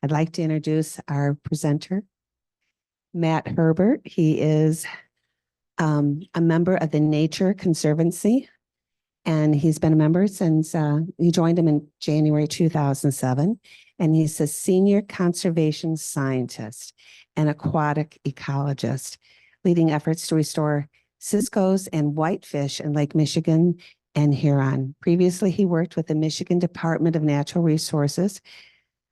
I'd like to introduce our presenter, Matt Herbert. He is a member of the Nature Conservancy, and he's been a member since he joined him in January 2007. And he's a senior conservation scientist and aquatic ecologist, leading efforts to restore ciscos and whitefish in Lake Michigan and Huron. Previously, he worked with the Michigan Department of Natural Resources.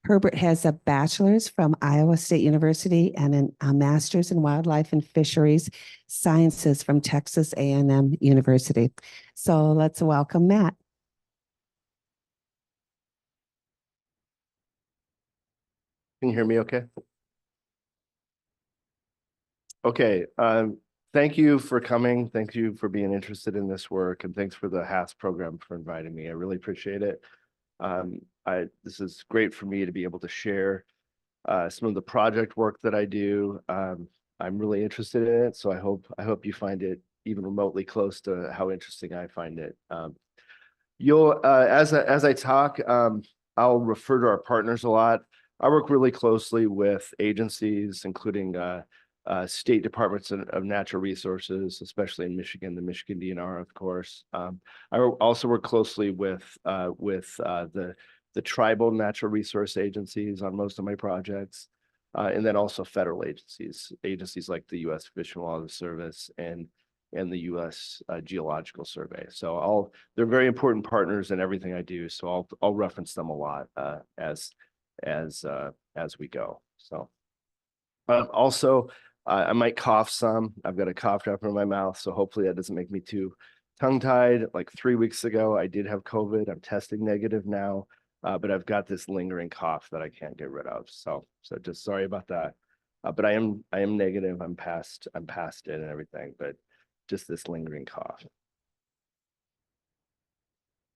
Herbert has a bachelor's from Iowa State University and a master's in wildlife and fisheries sciences from Texas A&M University. So let's welcome Matt. Can you hear me okay? Okay, thank you for coming. Thank you for being interested in this work, and thanks for the HAS program for inviting me. I really appreciate it. This is great for me to be able to share some of the project work that I do. I'm really interested in it, so I hope you find it even remotely close to how interesting I find it. As I talk, I'll refer to our partners a lot. I work really closely with agencies, including state departments of natural resources, especially in Michigan, the Michigan DNR, of course. I also work closely with the tribal natural resource agencies on most of my projects, and then also federal agencies like the U.S. Fish and Wildlife Service and the U.S. Geological Survey. So they're very important partners in everything I do. So I'll reference them a lot as we go. So also, I might cough some. I've got a cough drop in my mouth, so hopefully that doesn't make me too tongue-tied. Like 3 weeks ago, I did have COVID. I'm testing negative now, but I've got this lingering cough that I can't get rid of. So just sorry about that. But I am negative. I'm past it and everything, but just this lingering cough.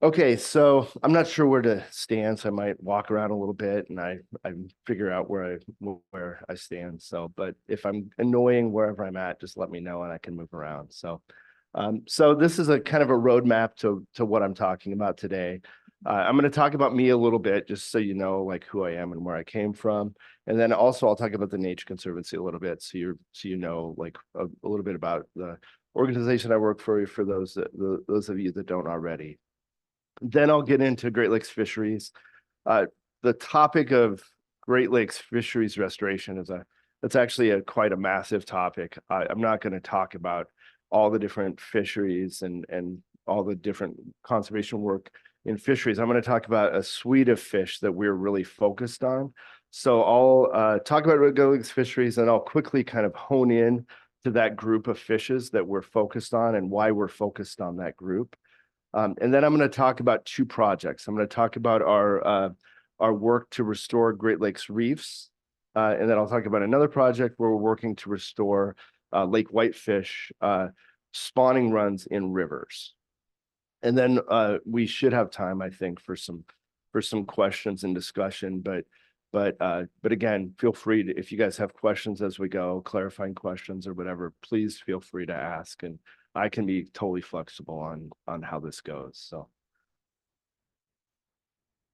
Okay, so I'm not sure where to stand, so I might walk around a little bit and I figure out where I stand. So, but if I'm annoying wherever I'm at, just let me know and I can move around. So, so this is a kind of a roadmap to what I'm talking about today. I'm going to talk about me a little bit, just so you know, like who I am and where I came from, and then also I'll talk about the Nature Conservancy a little bit, so you know, like a little bit about the organization I work for those of you that don't already. Then I'll get into Great Lakes fisheries. The topic of Great Lakes fisheries restoration that's actually quite a massive topic. I'm not going to talk about all the different fisheries and all the different conservation work in fisheries. I'm going to talk about a suite of fish that we're really focused on. So I'll talk about Great Lakes fisheries, and I'll quickly kind of hone in to that group of fishes that we're focused on and why we're focused on that group. And then I'm going to talk about two projects. I'm going to talk about our work to restore Great Lakes reefs, and then I'll talk about another project where we're working to restore lake whitefish spawning runs in rivers. And then we should have time, I think, for some questions and discussion. But again, feel free to, if you guys have questions as we go, clarifying questions or whatever, please feel free to ask, and I can be totally flexible on how this goes. So,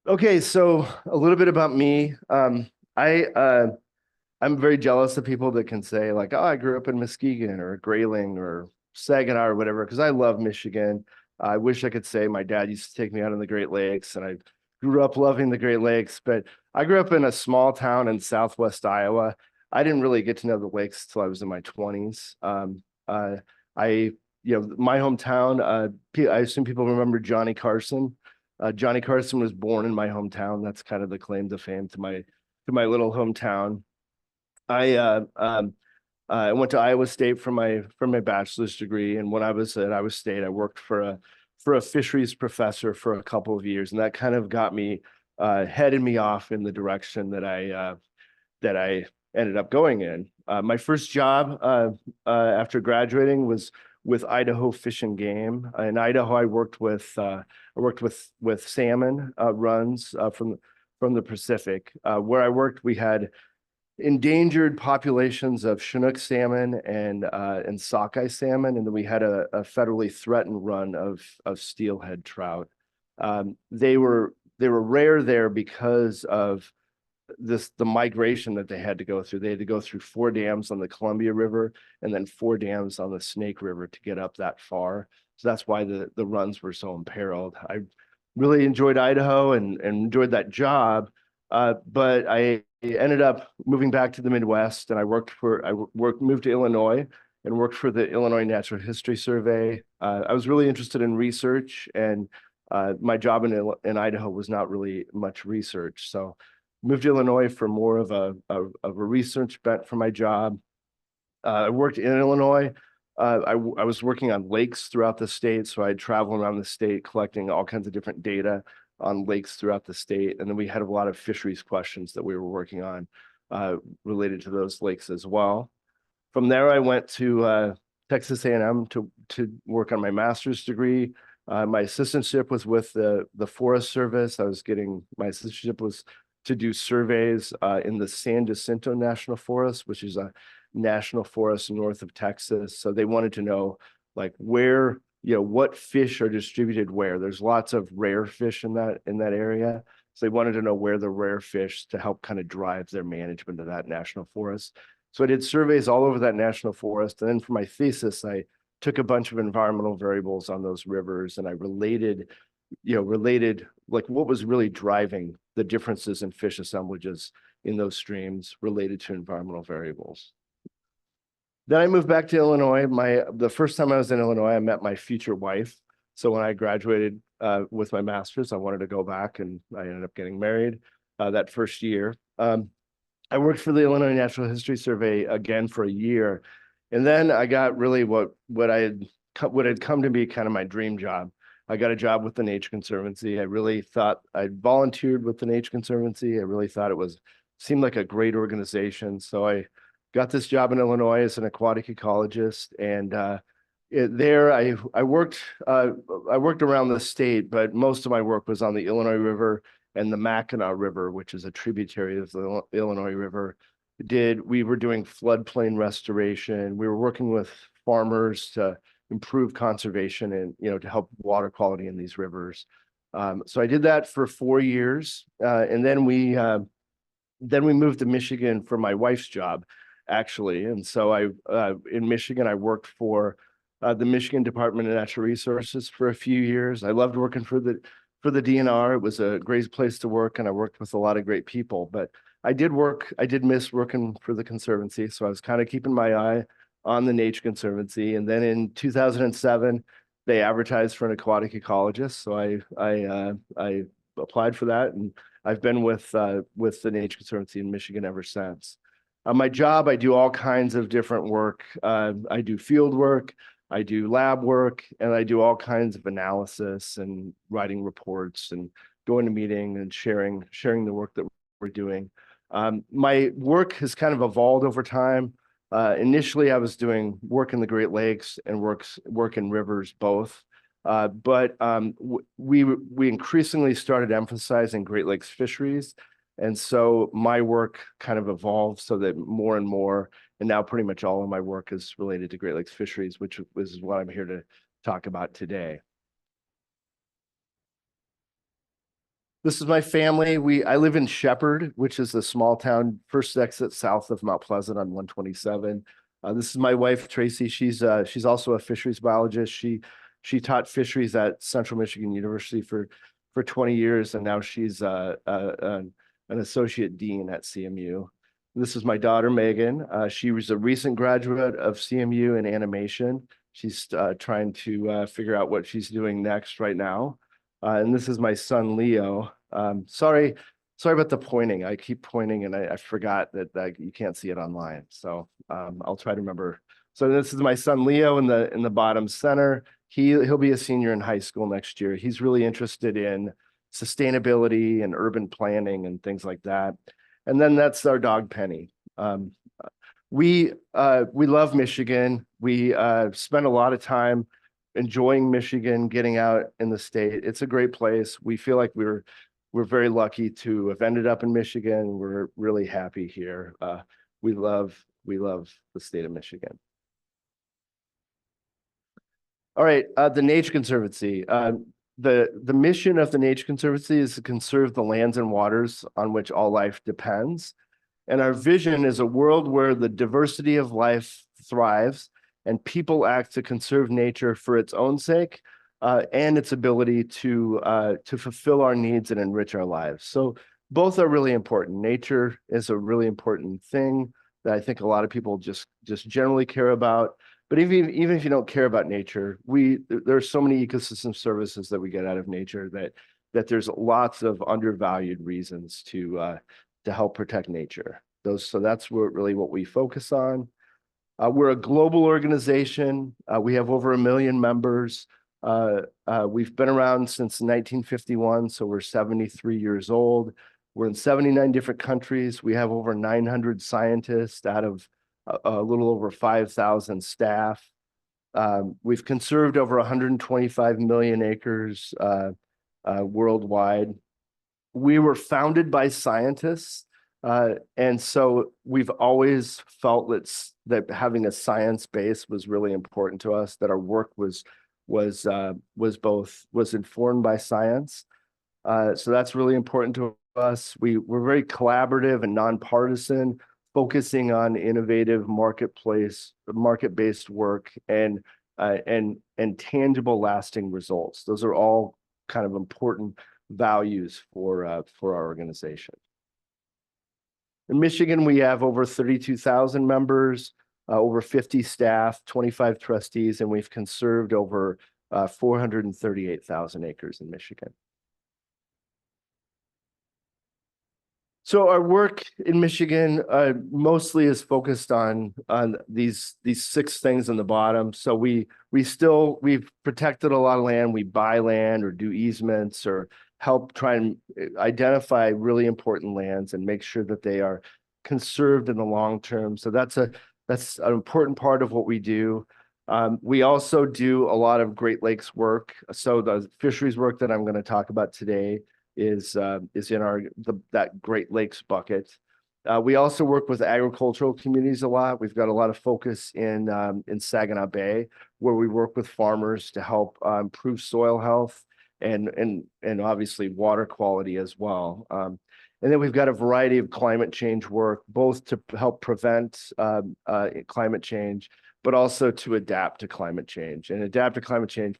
okay, so a little bit about me. I'm very jealous of people that can say like, oh, I grew up in Muskegon or Grayling or Saginaw or whatever, because I love Michigan. I wish I could say my dad used to take me out on the Great Lakes, and I grew up loving the Great Lakes, but I grew up in a small town in Southwest Iowa. I didn't really get to know the lakes till I was in my 20s. My hometown, I assume people remember Johnny Carson. Johnny Carson was born in my hometown. That's kind of the claim to fame to my little hometown. I went to Iowa State for my bachelor's degree, and when I was at Iowa State, I worked for a fisheries professor for a couple of years, and that kind of got me headed me off in the direction that I ended up going in. My first job after graduating was with Idaho Fish and Game. In Idaho, I worked with salmon runs from the Pacific. Where I worked, we had endangered populations of Chinook salmon and sockeye salmon, and then we had a federally threatened run of steelhead trout. They were rare there because of the migration that they had to go through. They had to go through 4 dams on the Columbia River and then 4 dams on the Snake River to get up that far. So that's why the runs were so imperiled. I really enjoyed Idaho and enjoyed that job, but I ended up moving back to the Midwest, and moved to Illinois and worked for the Illinois Natural History Survey. I was really interested in research, and my job in Idaho was not really much research. So moved to Illinois for more of a research bent for my job. I worked in Illinois. I was working on lakes throughout the state, so I'd travel around the state collecting all kinds of different data on lakes throughout the state. And then we had a lot of fisheries questions that we were working on related to those lakes as well. From there, I went to Texas A&M to work on my master's degree. My assistantship was with the Forest Service. My assistantship was to do surveys in the San Jacinto National Forest, which is a national forest north of Texas. So they wanted to know like where, what fish are distributed where. There's lots of rare fish in that area. So they wanted to know where the rare fish to help kind of drive their management of that national forest. So I did surveys all over that national forest. And then for my thesis, I took a bunch of environmental variables on those rivers, and I related like what was really driving the differences in fish assemblages in those streams related to environmental variables. Then I moved back to Illinois. The first time I was in Illinois, I met my future wife. So when I graduated with my master's, I wanted to go back, and I ended up getting married that first year. I worked for the Illinois Natural History Survey again for a year, and then I got really what had come to be kind of my dream job. I got a job with the Nature Conservancy. I really thought I'd volunteered with the Nature Conservancy. I really thought seemed like a great organization. So I got this job in Illinois as an aquatic ecologist, and there I worked around the state, but most of my work was on the Illinois River and the Mackinac River, which is a tributary of the Illinois River. We were doing floodplain restoration. We were working with farmers to improve conservation and to help water quality in these rivers. So I did that for 4 years, and then we moved to Michigan for my wife's job, actually. And so in Michigan, I worked for the Michigan Department of Natural Resources for a few years. I loved working for the DNR. It was a great place to work, and I worked with a lot of great people. But I did miss working for the Conservancy, so I was kind of keeping my eye on the Nature Conservancy. And then in 2007, they advertised for an aquatic ecologist, so I applied for that, and I've been with the Nature Conservancy in Michigan ever since. My job, I do all kinds of different work. I do field work, I do lab work, and I do all kinds of analysis and writing reports and going to meetings and sharing the work that we're doing. My work has kind of evolved over time. Initially, I was doing work in the Great Lakes and work in rivers both. But we increasingly started emphasizing Great Lakes fisheries. And so my work kind of evolved so that more and more, and now pretty much all of my work is related to Great Lakes fisheries, which is what I'm here to talk about today. This is my family. I live in Shepherd, which is a small town, first exit south of Mount Pleasant on 127. This is my wife, Tracy. She's also a fisheries biologist. She taught fisheries at Central Michigan University for 20 years, and now she's an associate dean at CMU. This is my daughter, Megan. She was a recent graduate of CMU in animation. She's trying to figure out what she's doing next right now. And this is my son, Leo. Sorry about the pointing. I keep pointing, and I forgot that you can't see it online. So I'll try to remember. So this is my son, Leo, in the bottom center. He'll be a senior in high school next year. He's really interested in sustainability and urban planning and things like that. And then that's our dog, Penny. We love Michigan. We spend a lot of time enjoying Michigan, getting out in the state. It's a great place. We feel like we're very lucky to have ended up in Michigan. We're really happy here. We love the state of Michigan. All right, the Nature Conservancy. the mission of the Nature Conservancy is to conserve the lands and waters on which all life depends. And our vision is a world where the diversity of life thrives and people act to conserve nature for its own sake and its ability to fulfill our needs and enrich our lives. So both are really important. Nature is a really important thing that I think a lot of people just generally care about. But even if you don't care about nature, there are so many ecosystem services that we get out of nature that there's lots of undervalued reasons to help protect nature. So that's really what we focus on. We're a global organization. We have over 1 million members. We've been around since 1951, so we're 73 years old. We're in 79 different countries. We have over 900 scientists out of a little over 5,000 staff. We've conserved over 125 million acres worldwide. We were founded by scientists, and so we've always felt that having a science base was really important to us, that our work was informed by science. So that's really important to us. We're very collaborative and nonpartisan, focusing on innovative market-based work and tangible, lasting results. Those are all kind of important values for our organization. In Michigan, we have over 32,000 members, over 50 staff, 25 trustees, and we've conserved over 438,000 acres in Michigan. So our work in Michigan mostly is focused on these 6 things on the bottom. So we've protected a lot of land. We buy land or do easements or help try and identify really important lands and make sure that they are conserved in the long term. So that's an important part of what we do. We also do a lot of Great Lakes work. So the fisheries work that I'm going to talk about today is in that Great Lakes bucket. We also work with agricultural communities a lot. We've got a lot of focus in Saginaw Bay, where we work with farmers to help improve soil health and obviously water quality as well. And then we've got a variety of climate change work, both to help prevent climate change, but also to adapt to climate change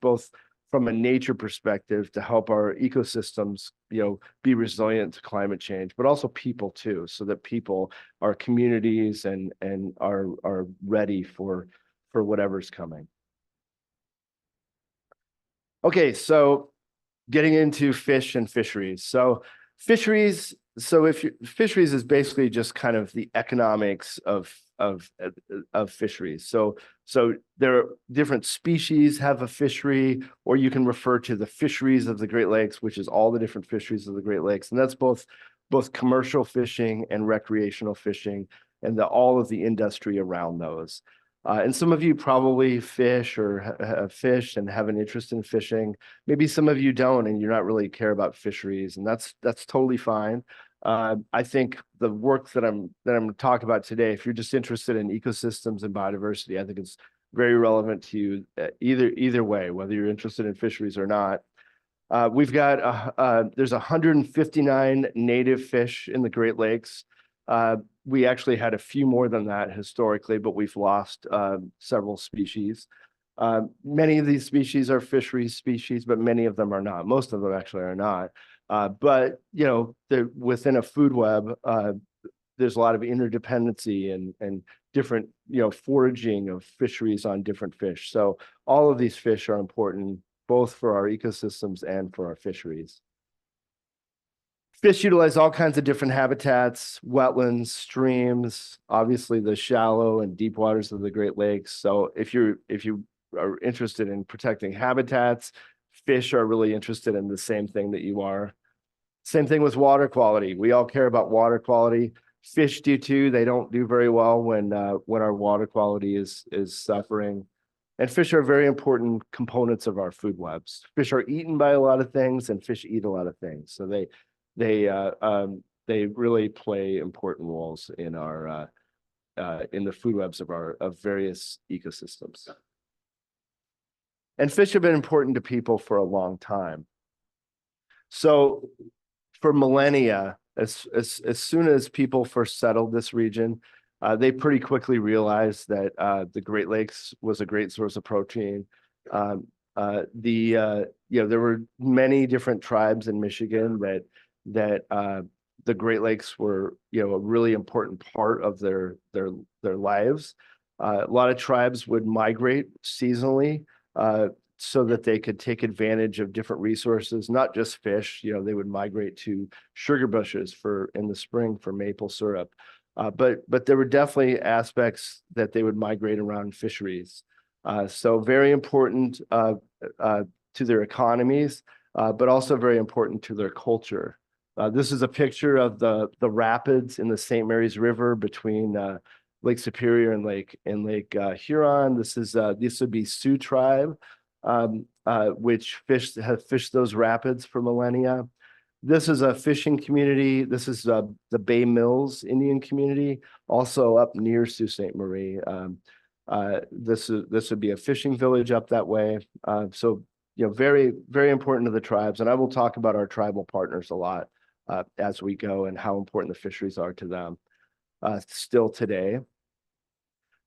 both from a nature perspective to help our ecosystems, be resilient to climate change, but also people too, so that people, our communities, and are ready for whatever's coming. Okay, so getting into fish and fisheries. So fisheries is basically just kind of the economics of fisheries. So there are different species have a fishery, or you can refer to the fisheries of the Great Lakes, which is all the different fisheries of the Great Lakes. And that's both commercial fishing and recreational fishing and all of the industry around those. And some of you probably fish or have fished and have an interest in fishing. Maybe some of you don't, and you're not really care about fisheries, and that's totally fine. I think the work that I'm going to talk about today, if you're just interested in ecosystems and biodiversity, I think it's very relevant to you either way, whether you're interested in fisheries or not. We've got there's 159 native fish in the Great Lakes. We actually had a few more than that historically, but we've lost several species. Many of these species are fisheries species, but many of them are not. Most of them actually are not. But within a food web, there's a lot of interdependency and different foraging of fisheries on different fish. So all of these fish are important both for our ecosystems and for our fisheries. Fish utilize all kinds of different habitats, wetlands, streams, obviously the shallow and deep waters of the Great Lakes. So if you are interested in protecting habitats, fish are really interested in the same thing that you are. Same thing with water quality. We all care about water quality. Fish do too. They don't do very well when our water quality is suffering. And fish are very important components of our food webs. Fish are eaten by a lot of things, and fish eat a lot of things. So they really play important roles in the food webs of various ecosystems. And fish have been important to people for a long time. So for millennia, as soon as people first settled this region, they pretty quickly realized that the Great Lakes was a great source of protein. There were many different tribes in Michigan that the Great Lakes were, a really important part of their lives. A lot of tribes would migrate seasonally so that they could take advantage of different resources, not just fish. They would migrate to sugar bushes in the spring for maple syrup. But there were definitely aspects that they would migrate around fisheries. So very important to their economies, but also very important to their culture. This is a picture of the rapids in the St. Mary's River between Lake Superior and Lake Huron. This would be Sioux tribe, which have fished those rapids for millennia. This is a fishing community. This is the Bay Mills Indian community, also up near Sault Ste. Marie. This would be a fishing village up that way. So very, very important to the tribes. And I will talk about our tribal partners a lot as we go and how important the fisheries are to them still today.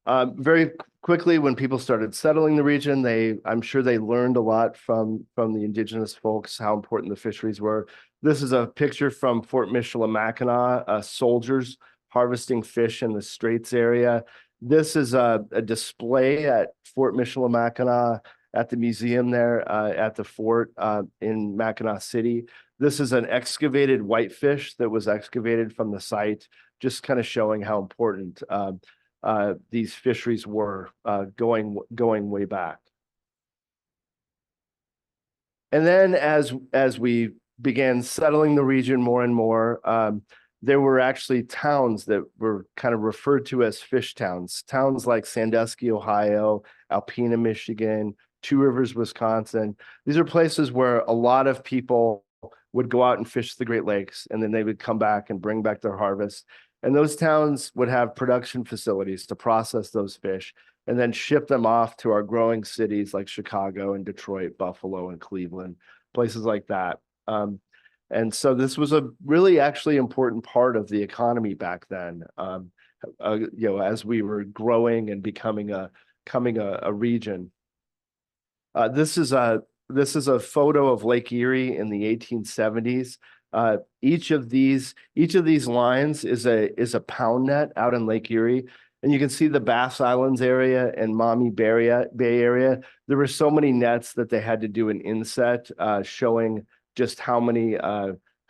Very quickly, when people started settling the region, I'm sure they learned a lot from the indigenous folks, how important the fisheries were. This is a picture from Fort Michilimackinac, soldiers harvesting fish in the Straits area. This is a display at Fort Michilimackinac at the museum there at the fort in Mackinac City. This is an excavated whitefish that was excavated from the site, just kind of showing how important these fisheries were going way back. And then as we began settling the region more and more, there were actually towns that were kind of referred to as fish towns. Towns like Sandusky, Ohio, Alpena, Michigan, Two Rivers, Wisconsin. These are places where a lot of people would go out and fish the Great Lakes, and then they would come back and bring back their harvest. And those towns would have production facilities to process those fish and then ship them off to our growing cities like Chicago and Detroit, Buffalo and Cleveland, places like that. And so this was a really actually important part of the economy back then, as we were growing and becoming a region. This is a photo of Lake Erie in the 1870s. Each of these lines is a pound net out in Lake Erie. And you can see the Bass Islands area and Maumee Bay area. There were so many nets that they had to do an inset showing just how many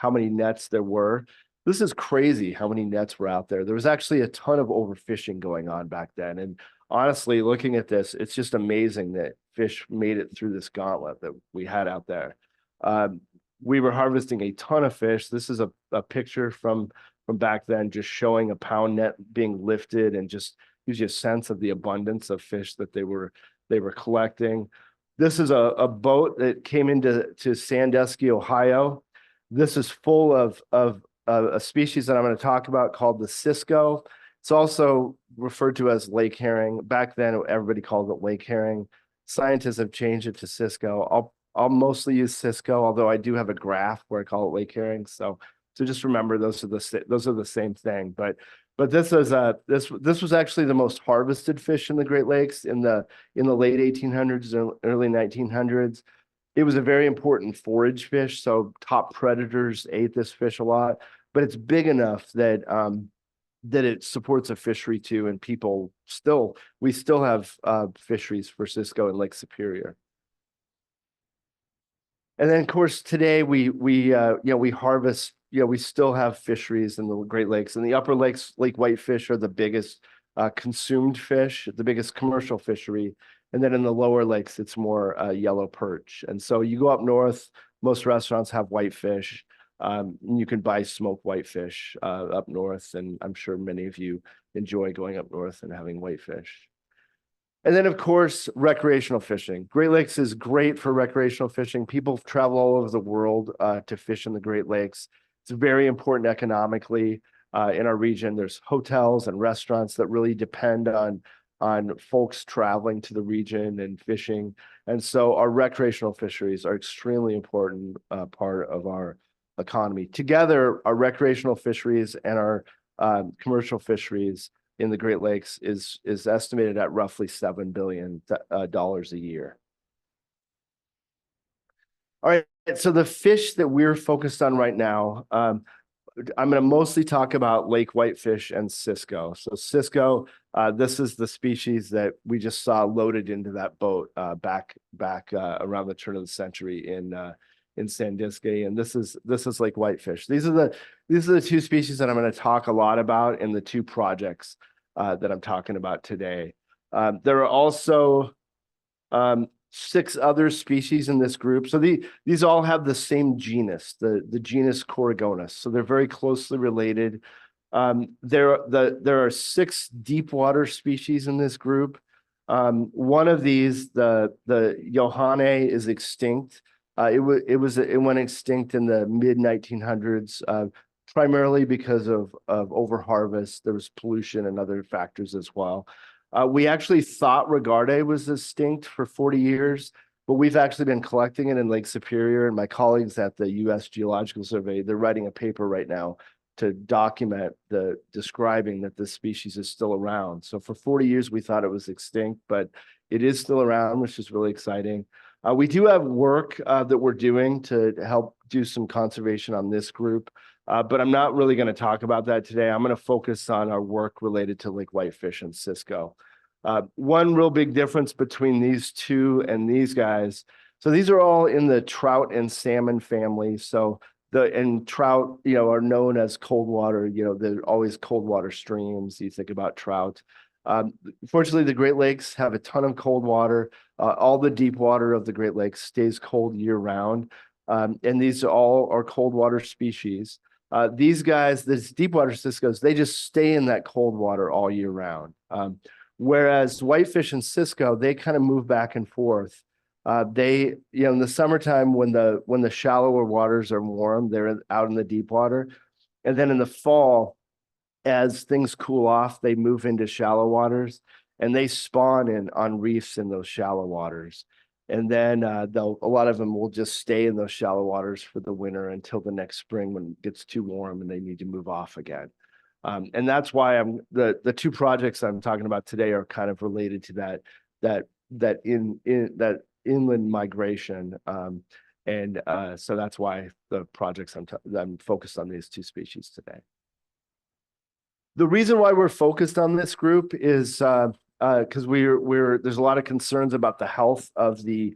nets there were. This is crazy how many nets were out there. There was actually a ton of overfishing going on back then. And honestly, looking at this, it's just amazing that fish made it through this gauntlet that we had out there. We were harvesting a ton of fish. This is a picture from back then, just showing a pound net being lifted and just gives you a sense of the abundance of fish that they were collecting. This is a boat that came into Sandusky, Ohio. This is full of a species that I'm going to talk about called the Cisco. It's also referred to as lake herring. Back then, everybody called it lake herring. Scientists have changed it to Cisco. I'll mostly use Cisco, although I do have a graph where I call it lake herring. So just remember those are the same thing. But this was actually the most harvested fish in the Great Lakes in the late 1800s and early 1900s. It was a very important forage fish, so top predators ate this fish a lot. But it's big enough that it supports a fishery too, and we still have fisheries for Cisco in Lake Superior. And then, of course, today we harvest. We still have fisheries in the Great Lakes. And the Upper Lakes, lake whitefish are the biggest consumed fish, the biggest commercial fishery. And then in the lower lakes, it's more yellow perch. And so you go up north, most restaurants have whitefish. You can buy smoked whitefish up north, and I'm sure many of you enjoy going up north and having whitefish. And then, of course, recreational fishing. Great Lakes is great for recreational fishing. People travel all over the world to fish in the Great Lakes. It's very important economically in our region. There's hotels and restaurants that really depend on on folks traveling to the region and fishing. And so our recreational fisheries are extremely important part of our economy. Together, our recreational fisheries and our commercial fisheries in the Great Lakes is estimated at roughly $7 billion a year. All right, so the fish that we're focused on right now, I'm going to mostly talk about lake whitefish and Cisco. So Cisco, this is the species that we just saw loaded into that boat back around the turn of the century in Sandusky, and this is lake whitefish. These are the two species that I'm going to talk a lot about in the two projects that I'm talking about today. There are also 6 other species in this group. So these all have the same genus, the genus Coregonus. So they're very closely related. There are 6 deep water species in this group. One of these, the Johannae, is extinct. It went extinct in the mid 1900s, primarily because of overharvest. There was pollution and other factors as well. We actually thought Regarde was extinct for 40 years, but we've actually been collecting it in Lake Superior, and my colleagues at the U.S. Geological Survey, they're writing a paper right now to document describing that this species is still around. So for 40 years, we thought it was extinct, but it is still around, which is really exciting. We do have work that we're doing to help do some conservation on this group, but I'm not really going to talk about that today. I'm going to focus on our work related to lake whitefish and Cisco. One real big difference between these two and these guys. So these are all in the trout and salmon family. So trout, are known as cold water. They're always cold water streams. You think about trout. Fortunately, the Great Lakes have a ton of cold water. All the deep water of the Great Lakes stays cold year round. And these all are cold water species. These guys, these deep water Ciscos, they just stay in that cold water all year round. Whereas whitefish and Cisco, they kind of move back and forth. They, in the summertime when the shallower waters are warm, they're out in the deep water. And then in the fall, as things cool off, they move into shallow waters and they spawn on reefs in those shallow waters. And then a lot of them will just stay in those shallow waters for the winter until the next spring when it gets too warm and they need to move off again. And that's why the two projects I'm talking about today are kind of related to that inland migration. So that's why the projects I'm focused on these two species today. The reason why we're focused on this group is because there's a lot of concerns about the health of the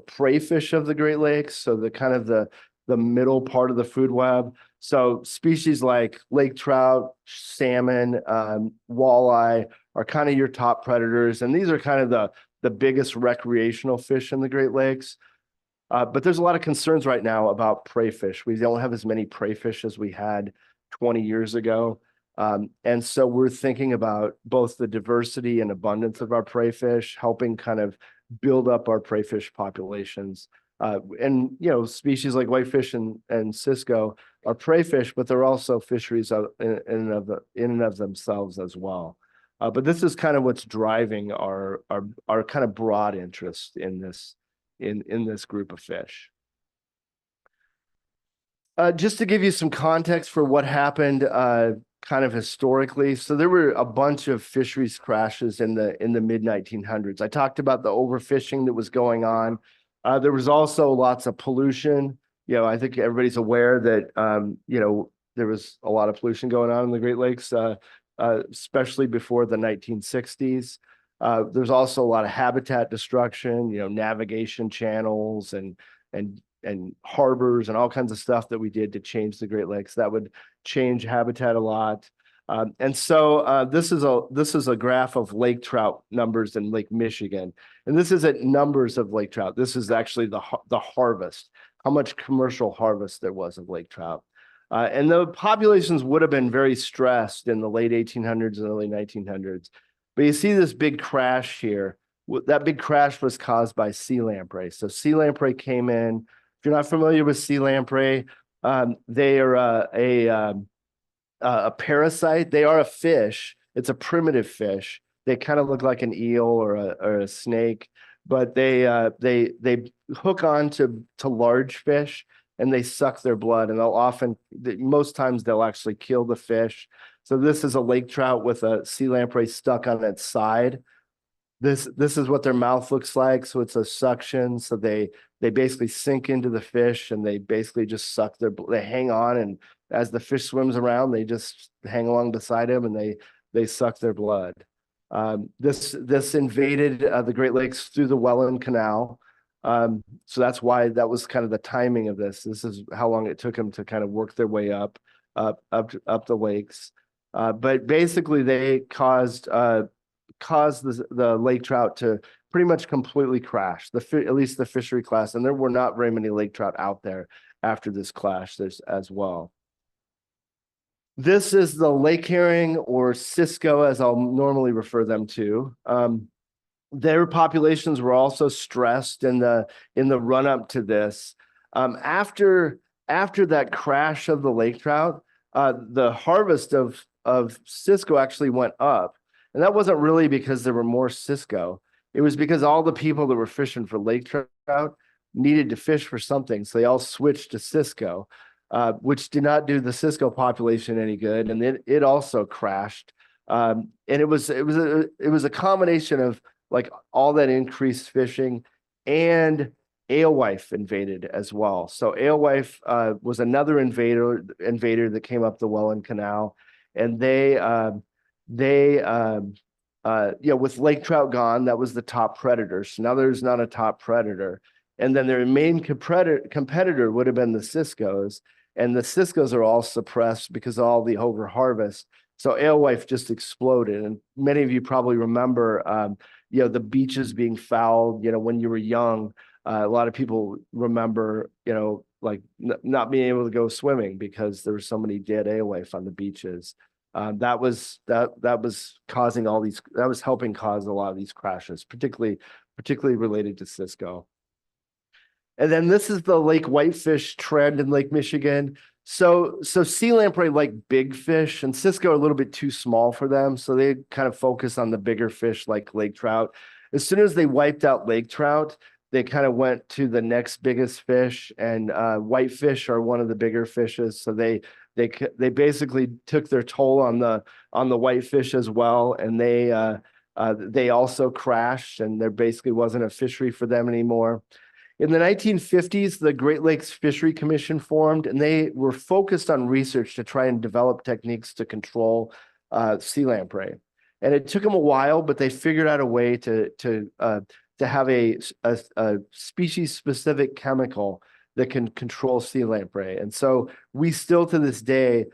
prey fish of the Great Lakes. So the kind of the middle part of the food web. So species like lake trout, salmon, walleye are kind of your top predators, and these are kind of the biggest recreational fish in the Great Lakes. But there's a lot of concerns right now about prey fish. We don't have as many prey fish as we had 20 years ago. And so we're thinking about both the diversity and abundance of our prey fish, helping kind of build up our prey fish populations. And species like whitefish and Cisco are prey fish, but they're also fisheries in and of themselves as well. But this is kind of what's driving our kind of broad interest in this group of fish. Just to give you some context for what happened kind of historically. So there were a bunch of fisheries crashes in the mid 1900s. I talked about the overfishing that was going on. There was also lots of pollution. I think everybody's aware that there was a lot of pollution going on in the Great Lakes, especially before the 1960s. There's also a lot of habitat destruction, navigation channels and harbors and all kinds of stuff that we did to change the Great Lakes that would change habitat a lot. And so this is a graph of lake trout numbers in Lake Michigan. And this isn't numbers of lake trout. This is actually the harvest, how much commercial harvest there was of lake trout. And the populations would have been very stressed in the late 1800s and early 1900s. But you see this big crash here. That big crash was caused by sea lamprey. So sea lamprey came in. If you're not familiar with sea lamprey, they are a parasite. They are a fish. It's a primitive fish. They kind of look like an eel or a snake, but they hook on to large fish and they suck their blood, and they'll often, most times they'll actually kill the fish. So this is a lake trout with a sea lamprey stuck on its side. This is what their mouth looks like. So it's a suction. So they basically sink into the fish and they basically just suck they hang on, and as the fish swims around, they just hang along beside him and they suck their blood. This invaded the Great Lakes through the Welland Canal. So that's why that was kind of the timing of this. This is how long it took them to kind of work their way up the lakes. But basically they caused the lake trout to pretty much completely crash, at least the fishery class. And there were not very many lake trout out there after this clash as well. This is the lake herring, or Cisco, as I'll normally refer them to. Their populations were also stressed in the run up to this. After that crash of the lake trout, the harvest of Cisco actually went up. And that wasn't really because there were more Cisco. It was because all the people that were fishing for lake trout needed to fish for something. So they all switched to Cisco, which did not do the Cisco population any good. And it also crashed. And it was a combination of like all that increased fishing, and alewife invaded as well. So alewife was another invader that came up the Welland Canal, and with lake trout gone, that was the top predator. So now there's not a top predator. And then their main competitor would have been the Ciscos. And the Ciscos are all suppressed because of all the over harvest. So alewife just exploded. And many of you probably remember, the beaches being fouled, when you were young. A lot of people remember, like not being able to go swimming because there were so many dead alewife on the beaches. That was causing all these, that was helping cause a lot of these crashes, particularly related to Cisco. And then this is the lake whitefish trend in Lake Michigan. So sea lamprey like big fish, and Cisco are a little bit too small for them. So they kind of focus on the bigger fish like lake trout. As soon as they wiped out lake trout, they kind of went to the next biggest fish, and whitefish are one of the bigger fishes. So they basically took their toll on the whitefish as well, and they also crashed, and there basically wasn't a fishery for them anymore. In the 1950s, the Great Lakes Fishery Commission formed, and they were focused on research to try and develop techniques to control sea lamprey. And it took them a while, but they figured out a way to have a species-specific chemical that can control sea lamprey. And so we still, to this day,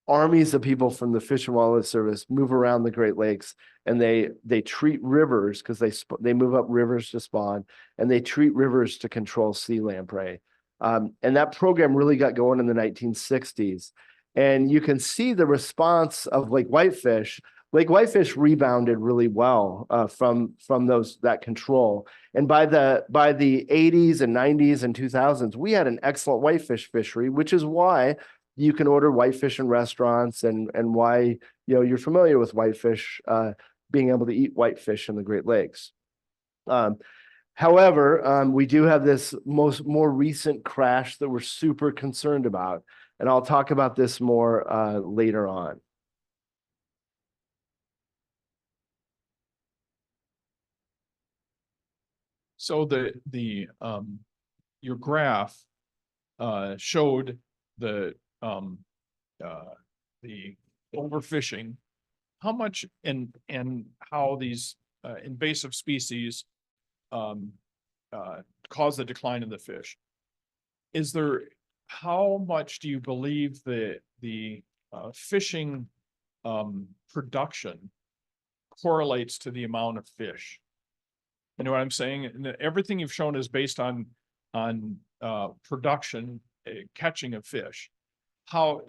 armies of people from the Fish and Wildlife Service move around the Great Lakes, and they treat rivers, because they move up rivers to spawn, and they treat rivers to control sea lamprey. And that program really got going in the 1960s. And you can see the response of lake whitefish. Lake whitefish rebounded really well from that control. And by the 80s and 90s and 2000s, we had an excellent whitefish fishery, which is why you can order whitefish in restaurants, and why you're familiar with whitefish, being able to eat whitefish in the Great Lakes. However, we do have this more recent crash that we're super concerned about, and I'll talk about this more later on. So your graph showed the overfishing, how much and how these invasive species cause the decline in the fish. How much do you believe the fishing production correlates to the amount of fish? You know what I'm saying? And everything you've shown is based on production, catching of fish. How,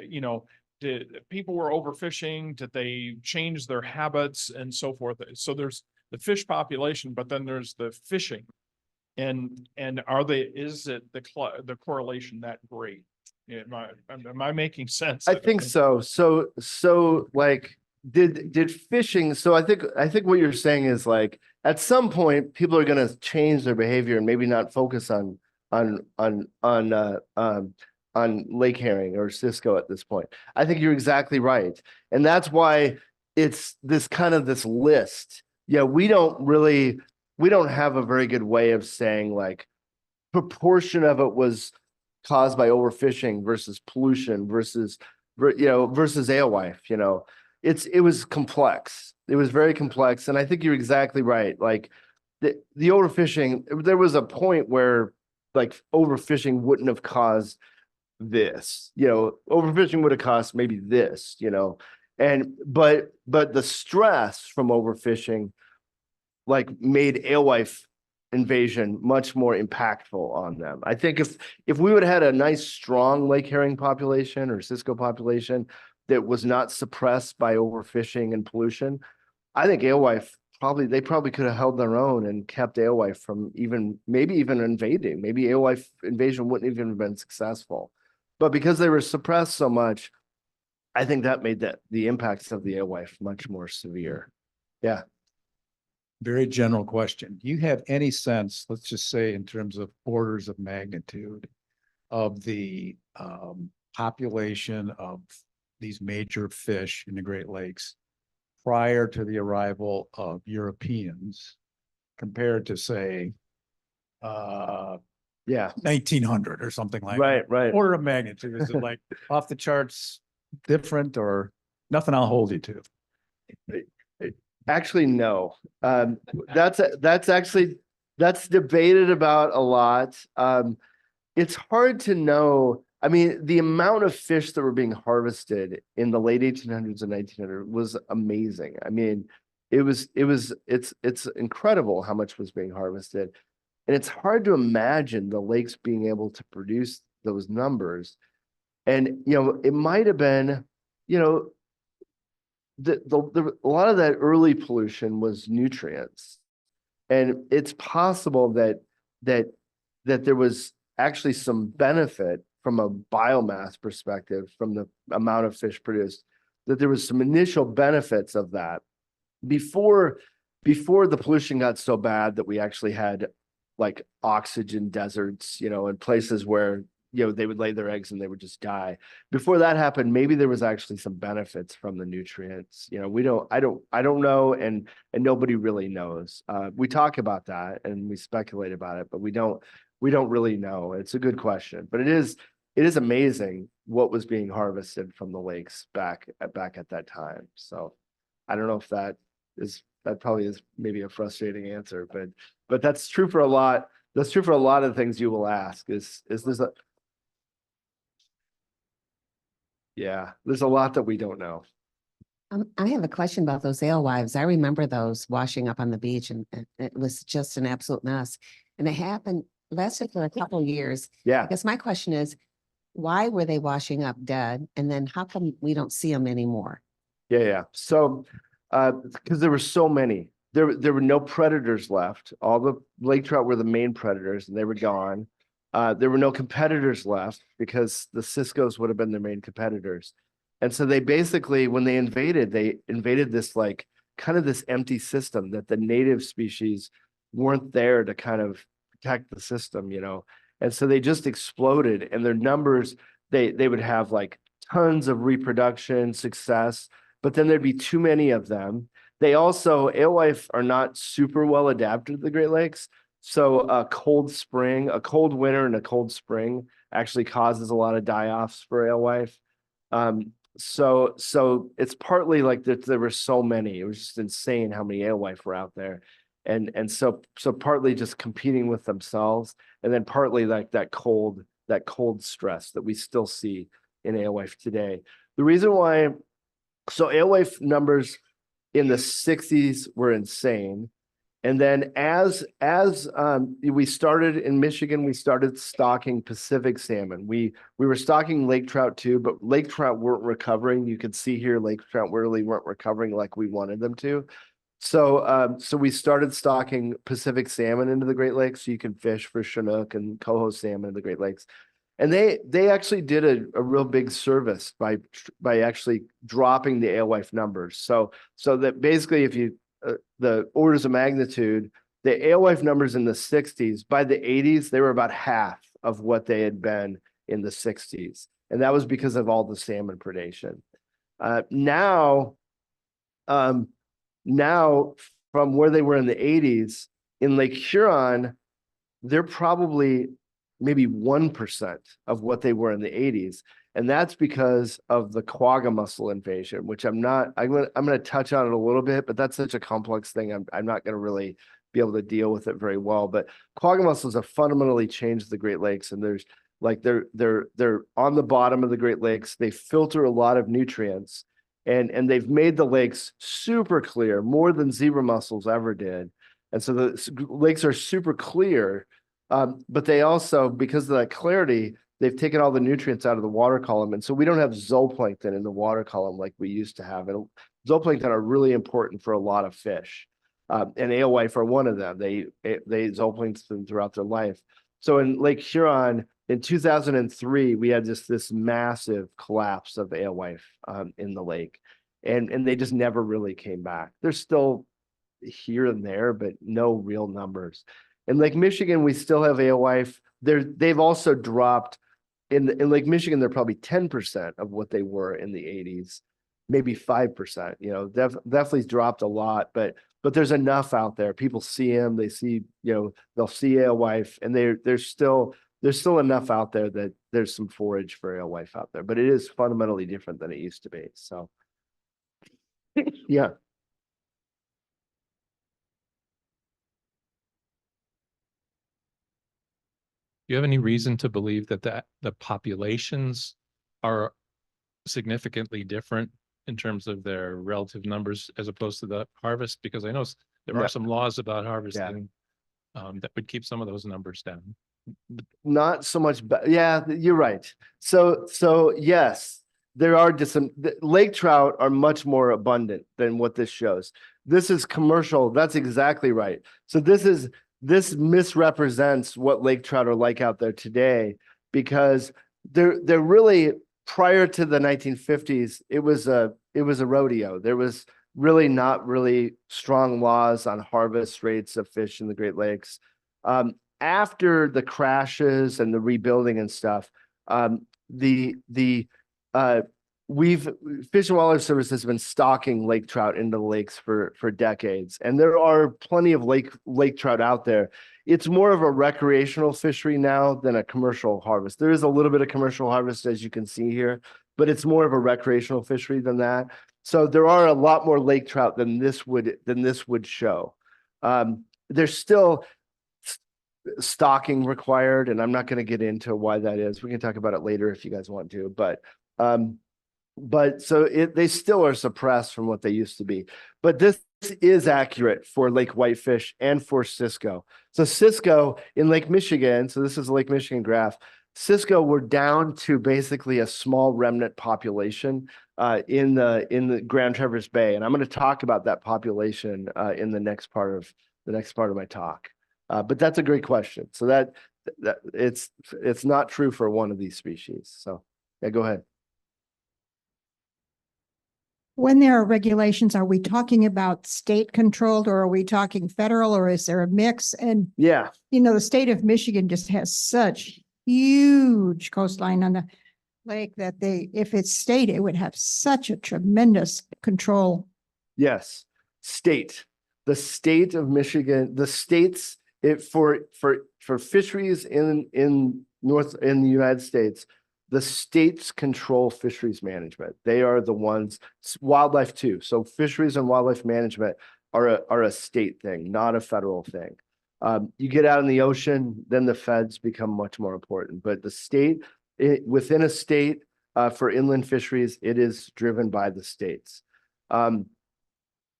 did people were overfishing? Did they change their habits and so forth? So there's the fish population, but then there's the fishing, and is it the correlation that great? Am I making sense? I think so. So like did fishing, so I think what you're saying is like at some point people are going to change their behavior and maybe not focus on lake herring or Cisco at this point. I think you're exactly right. And that's why it's this kind of this list. Yeah, we don't have a very good way of saying like proportion of it was caused by overfishing versus pollution versus alewife. It was complex. It was very complex. And I think you're exactly right. Like the overfishing, there was a point where like overfishing wouldn't have caused this, overfishing would have cost maybe this, but the stress from overfishing like made alewife invasion much more impactful on them. I think if we would have had a nice strong lake herring population or Cisco population that was not suppressed by overfishing and pollution, I think alewife they probably could have held their own and kept alewife from maybe even invading. Maybe alewife invasion wouldn't even have been successful. But because they were suppressed so much, I think that made the impacts of the alewife much more severe. Yeah. Very general question. Do you have any sense, let's just say in terms of orders of magnitude of the population of these major fish in the Great Lakes prior to the arrival of Europeans compared to say, 1900 or something like that? Right. Order of magnitude. Is it like off the charts different or nothing I'll hold you to? Actually, no. That's debated about a lot. It's hard to know. I mean, the amount of fish that were being harvested in the late 1800s and 1900s was amazing. I mean, it's incredible how much was being harvested. And it's hard to imagine the lakes being able to produce those numbers. And, it might have been, a lot of that early pollution was nutrients. And it's possible that there was actually some benefit from a biomass perspective from the amount of fish produced, that there was some initial benefits of that before the pollution got so bad that we actually had like oxygen deserts, in places where they would lay their eggs and they would just die. Before that happened, maybe there was actually some benefits from the nutrients. I don't know, and nobody really knows. We talk about that and we speculate about it, but we don't really know. It's a good question, but it is amazing what was being harvested from the lakes back at that time. So I don't know if that probably is maybe a frustrating answer, but that's true for a lot. That's true for a lot of things you will ask. Is there's a lot that we don't know. I have a question about those alewives. I remember those washing up on the beach, and it was just an absolute mess. And it lasted for a couple of years. Yeah. I guess my question is, why were they washing up dead? And then how come we don't see them anymore? Yeah. So, because there were so many, there were no predators left. All the lake trout were the main predators, and they were gone. There were no competitors left because the Ciscos would have been their main competitors. And so they basically, when they invaded this like kind of this empty system that the native species weren't there to kind of protect the system, And so they just exploded, and their numbers, they would have like tons of reproduction success, but then there'd be too many of them. They also, alewife are not super well adapted to the Great Lakes. So a cold winter and a cold spring actually causes a lot of die-offs for alewife. So it's partly like that there were so many. It was just insane how many alewife were out there. And so partly just competing with themselves, and then partly like that cold stress that we still see in alewife today. The reason why, so alewife numbers in the 60s were insane. And then as we started in Michigan, we started stocking Pacific salmon. We were stocking lake trout too, but lake trout weren't recovering. You could see here lake trout really weren't recovering like we wanted them to. So we started stocking Pacific salmon into the Great Lakes so you can fish for Chinook and coho salmon in the Great Lakes. And they actually did a real big service by actually dropping the alewife numbers. So that basically if you the orders of magnitude, the alewife numbers in the 60s, by the 80s, they were about half of what they had been in the 60s. And that was because of all the salmon predation. Now from where they were in the 80s, in Lake Huron, they're probably maybe 1% of what they were in the 80s. And that's because of the quagga mussel invasion, which I'm going to touch on it a little bit, but that's such a complex thing. I'm not going to really be able to deal with it very well. But quagga mussels have fundamentally changed the Great Lakes, and there's like they're on the bottom of the Great Lakes. They filter a lot of nutrients, and they've made the lakes super clear, more than zebra mussels ever did. And so the lakes are super clear, but they also, because of that clarity, they've taken all the nutrients out of the water column. And so we don't have zooplankton in the water column like we used to have. And zooplankton are really important for a lot of fish. And alewife are one of them. They zooplankton throughout their life. So in Lake Huron, in 2003, we had this massive collapse of alewife in the lake. And they just never really came back. They're still here and there, but no real numbers. In Lake Michigan, we still have alewife. They've also dropped. In Lake Michigan, they're probably 10% of what they were in the 80s, maybe 5%. You know, definitely dropped a lot, but there's enough out there. People see them, they see, you know, they'll see alewife, and there's still enough out there that there's some forage for alewife out there, but it is fundamentally different than it used to be. So, yeah. Do you have any reason to believe that the populations are significantly different in terms of their relative numbers as opposed to the harvest? Because I know there are some laws about harvesting that would keep some of those numbers down. Not so much, yeah, you're right. So yes, there are just some lake trout are much more abundant than what this shows. This is commercial. That's exactly right. So this misrepresents what lake trout are like out there today, because they're really, prior to the 1950s, it was a rodeo. There was really not really strong laws on harvest rates of fish in the Great Lakes. After the crashes and the rebuilding and stuff, Fish and Wildlife Service has been stocking lake trout into the lakes for decades, and there are plenty of lake trout out there. It's more of a recreational fishery now than a commercial harvest. There is a little bit of commercial harvest, as you can see here, but it's more of a recreational fishery than that. So there are a lot more lake trout than this would show. There's still stocking required, and I'm not going to get into why that is. We can talk about it later if you guys want to, but so they still are suppressed from what they used to be. But this is accurate for Lake Whitefish and for Cisco. So Cisco in Lake Michigan, so this is a Lake Michigan graph, Cisco were down to basically a small remnant population in the Grand Traverse Bay. And I'm going to talk about that population in the next part of my talk. But that's a great question. So that it's not true for one of these species. So yeah, go ahead. When there are regulations, are we talking about state controlled, or are we talking federal, or is there a mix? And yeah, you know, the state of Michigan just has such huge coastline on the lake that if it's state, it would have such a tremendous control. Yes, state. The state of Michigan, the states for fisheries in the United States, the states control fisheries management. They are the ones, wildlife too. So fisheries and wildlife management are a state thing, not a federal thing. You get out in the ocean, then the feds become much more important. But the state, within a state for inland fisheries, it is driven by the states. In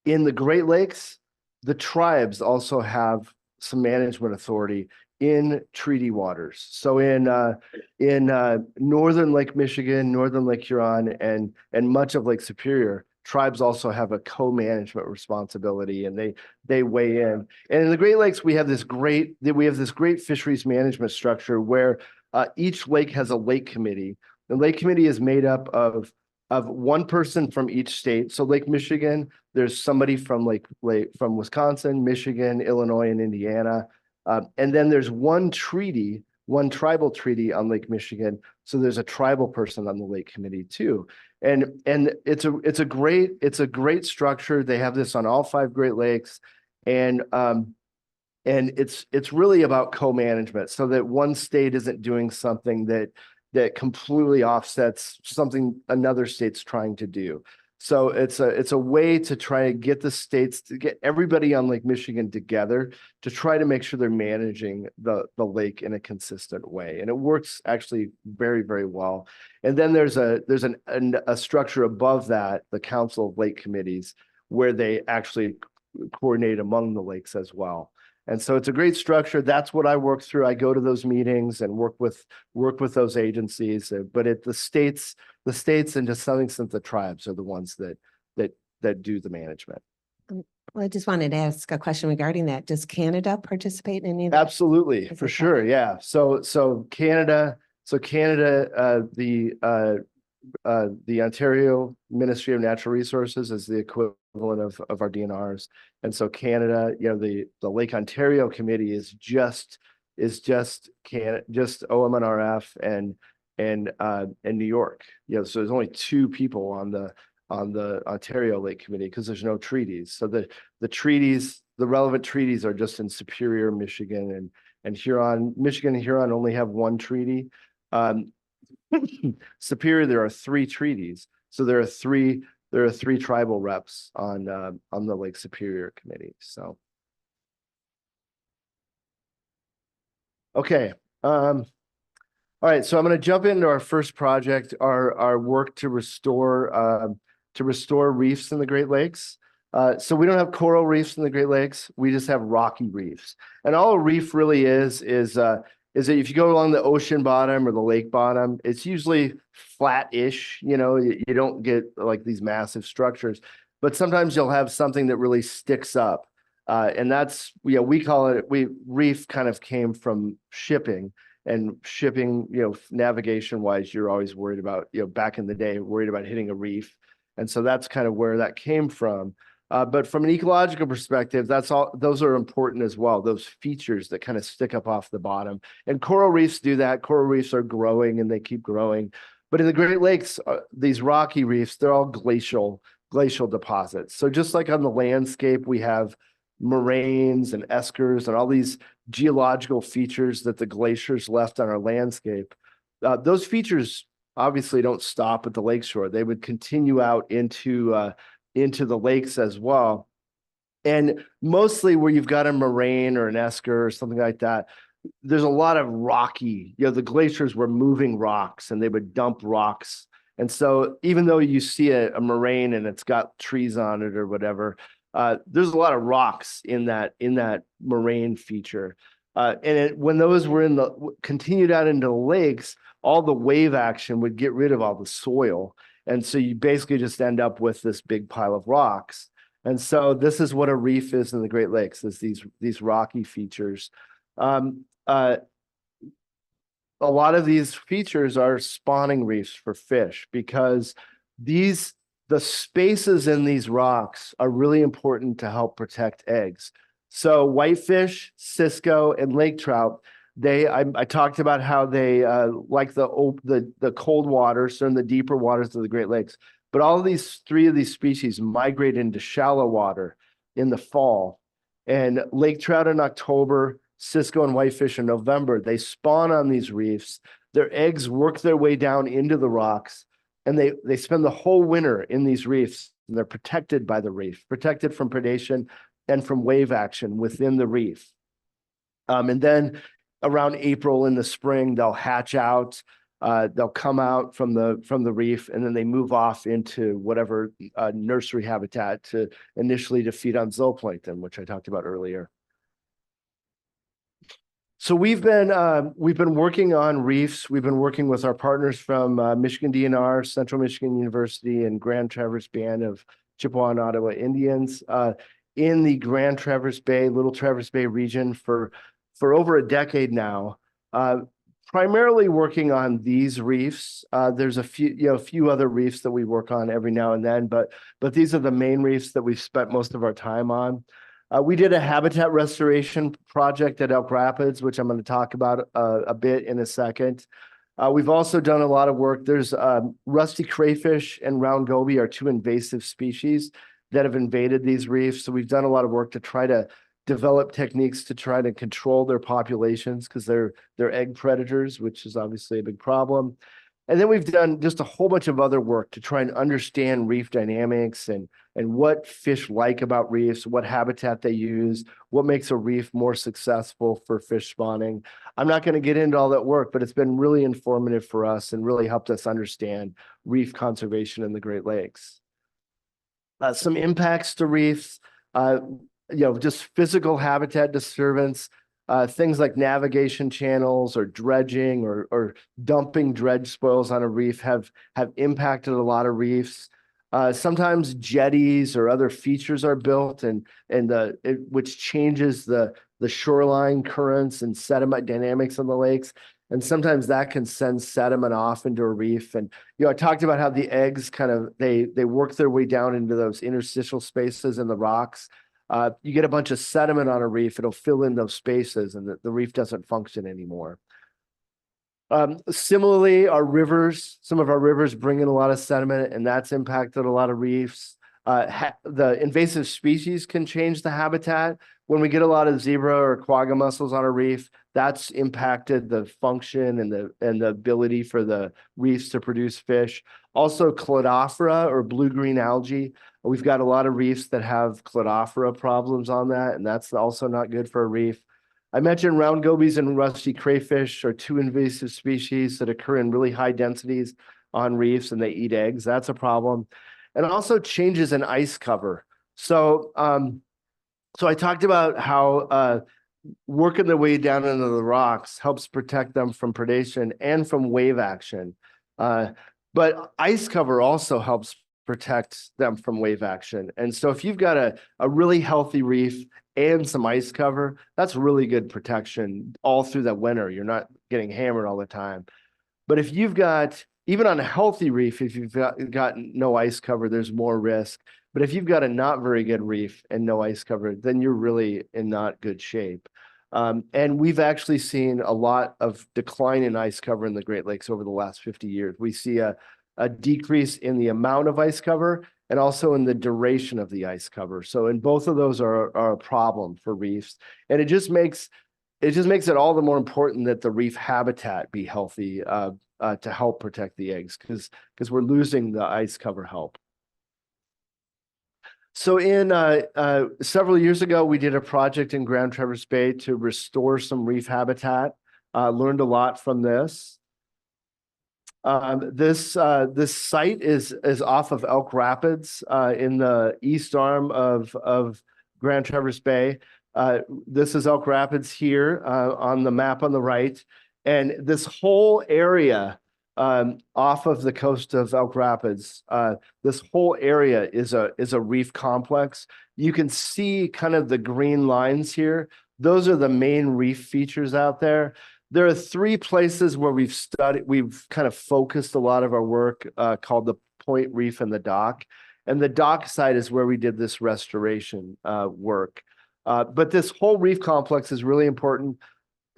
the Great Lakes, the tribes also have some management authority in treaty waters. So in northern Lake Michigan, northern Lake Huron, and much of Lake Superior, tribes also have a co-management responsibility, and they weigh in. And in the Great Lakes, we have this great fisheries management structure where each lake has a lake committee. The lake committee is made up of one person from each state. So Lake Michigan, there's somebody from from Wisconsin, Michigan, Illinois, and Indiana. And then there's one tribal treaty on Lake Michigan. So there's a tribal person on the lake committee too. And it's a great structure. They have this on all 5 Great Lakes. And it's really about co-management so that one state isn't doing something that completely offsets something another state's trying to do. So it's a way to try to get the states, to get everybody on Lake Michigan together to try to make sure they're managing the lake in a consistent way. And it works actually very, very well. And then there's a structure above that, the Council of Lake Committees, where they actually coordinate among the lakes as well. And so it's a great structure. That's what I work through. I go to those meetings and work with those agencies. But the states and to some extent the tribes are the ones that do the management. Well, I just wanted to ask a question regarding that. Does Canada participate in any of that? Absolutely, for sure. Yeah. So Canada, the Ontario Ministry of Natural Resources is the equivalent of our DNRs. And so Canada, the Lake Ontario Committee is just OMNRF and New York. So there's only 2 people on the Ontario Lake Committee because there's no treaties. So the relevant treaties are just in Superior, Michigan and Huron. Michigan and Huron only have 1 treaty. Superior, there are 3 treaties. So there are 3 tribal reps on the Lake Superior Committee. So okay. All right, so I'm going to jump into our first project, our work to restore reefs in the Great Lakes. So we don't have coral reefs in the Great Lakes. We just have rocky reefs. And all a reef really is that if you go along the ocean bottom or the lake bottom, it's usually flat-ish. You don't get like these massive structures, but sometimes you'll have something that really sticks up. And that's, we call it, reef kind of came from shipping. And shipping, navigation wise, you're always worried about, back in the day, worried about hitting a reef. And so that's kind of where that came from. But from an ecological perspective, those are important as well. Those features that kind of stick up off the bottom. And coral reefs do that. Coral reefs are growing and they keep growing. But in the Great Lakes, these rocky reefs, they're all glacial deposits. So just like on the landscape, we have moraines and eskers and all these geological features that the glaciers left on our landscape. Those features obviously don't stop at the lakeshore. They would continue out into the lakes as well. And mostly where you've got a moraine or an esker or something like that, there's a lot of rocky, the glaciers were moving rocks and they would dump rocks. And so even though you see a moraine and it's got trees on it or whatever, there's a lot of rocks in that moraine feature. When those were continued out into the lakes, all the wave action would get rid of all the soil. And so you basically just end up with this big pile of rocks. And so this is what a reef is in the Great Lakes, is these rocky features. A lot of these features are spawning reefs for fish because the spaces in these rocks are really important to help protect eggs. So whitefish, cisco, and lake trout, I talked about how they like the cold waters, so in the deeper waters of the Great Lakes. But all of these 3 of these species migrate into shallow water in the fall. And lake trout in October, cisco and whitefish in November, they spawn on these reefs. Their eggs work their way down into the rocks, and they spend the whole winter in these reefs. And they're protected by the reef, protected from predation and from wave action within the reef. And then around April in the spring, they'll hatch out. They'll come out from the reef, and then they move off into whatever nursery habitat to feed on zooplankton, which I talked about earlier. So we've been working on reefs. We've been working with our partners from Michigan DNR, Central Michigan University, and Grand Traverse Band of Chippewa and Ottawa Indians in the Grand Traverse Bay, Little Traverse Bay region for over a decade now. primarily working on these reefs. There's a few other reefs that we work on every now and then, but these are the main reefs that we've spent most of our time on. We did a habitat restoration project at Elk Rapids, which I'm going to talk about a bit in a second. We've also done a lot of work. There's rusty crayfish and round goby are two invasive species that have invaded these reefs. So we've done a lot of work to try to develop techniques to try to control their populations because they're egg predators, which is obviously a big problem. And then we've done just a whole bunch of other work to try and understand reef dynamics and what fish like about reefs, what habitat they use, what makes a reef more successful for fish spawning. I'm not going to get into all that work, but it's been really informative for us and really helped us understand reef conservation in the Great Lakes. Some impacts to reefs, just physical habitat disturbance, things like navigation channels or dredging or dumping dredge spoils on a reef have impacted a lot of reefs. Sometimes jetties or other features are built which changes the shoreline currents and sediment dynamics in the lakes. And sometimes that can send sediment off into a reef. And, I talked about how the eggs they work their way down into those interstitial spaces in the rocks. You get a bunch of sediment on a reef, it'll fill in those spaces and the reef doesn't function anymore. Similarly, some of our rivers bring in a lot of sediment and that's impacted a lot of reefs. The invasive species can change the habitat. When we get a lot of zebra or quagga mussels on a reef, that's impacted the function and the ability for the reefs to produce fish. Also, cladophora or blue-green algae. We've got a lot of reefs that have cladophora problems on that, and that's also not good for a reef. I mentioned round gobies and rusty crayfish are two invasive species that occur in really high densities on reefs and they eat eggs. That's a problem. And also changes in ice cover. So I talked about how working their way down into the rocks helps protect them from predation and from wave action. But ice cover also helps protect them from wave action. And so if you've got a really healthy reef and some ice cover, that's really good protection all through the winter. You're not getting hammered all the time. But if you've got, even on a healthy reef, if you've got no ice cover, there's more risk. But if you've got a not very good reef and no ice cover, then you're really in not good shape. And we've actually seen a lot of decline in ice cover in the Great Lakes over the last 50 years. We see a decrease in the amount of ice cover and also in the duration of the ice cover. So in both of those are a problem for reefs. And it just makes it all the more important that the reef habitat be healthy to help protect the eggs because we're losing the ice cover help. So in several years ago, we did a project in Grand Traverse Bay to restore some reef habitat. Learned a lot from this. This site is off of Elk Rapids in the east arm of Grand Traverse Bay. This is Elk Rapids here on the map on the right. And this whole area off of the coast of Elk Rapids, this whole area is a reef complex. You can see kind of the green lines here. Those are the main reef features out there. There are three places where we've kind of focused a lot of our work called the Point Reef and the Dock. And the dock site is where we did this restoration work. But this whole reef complex is really important.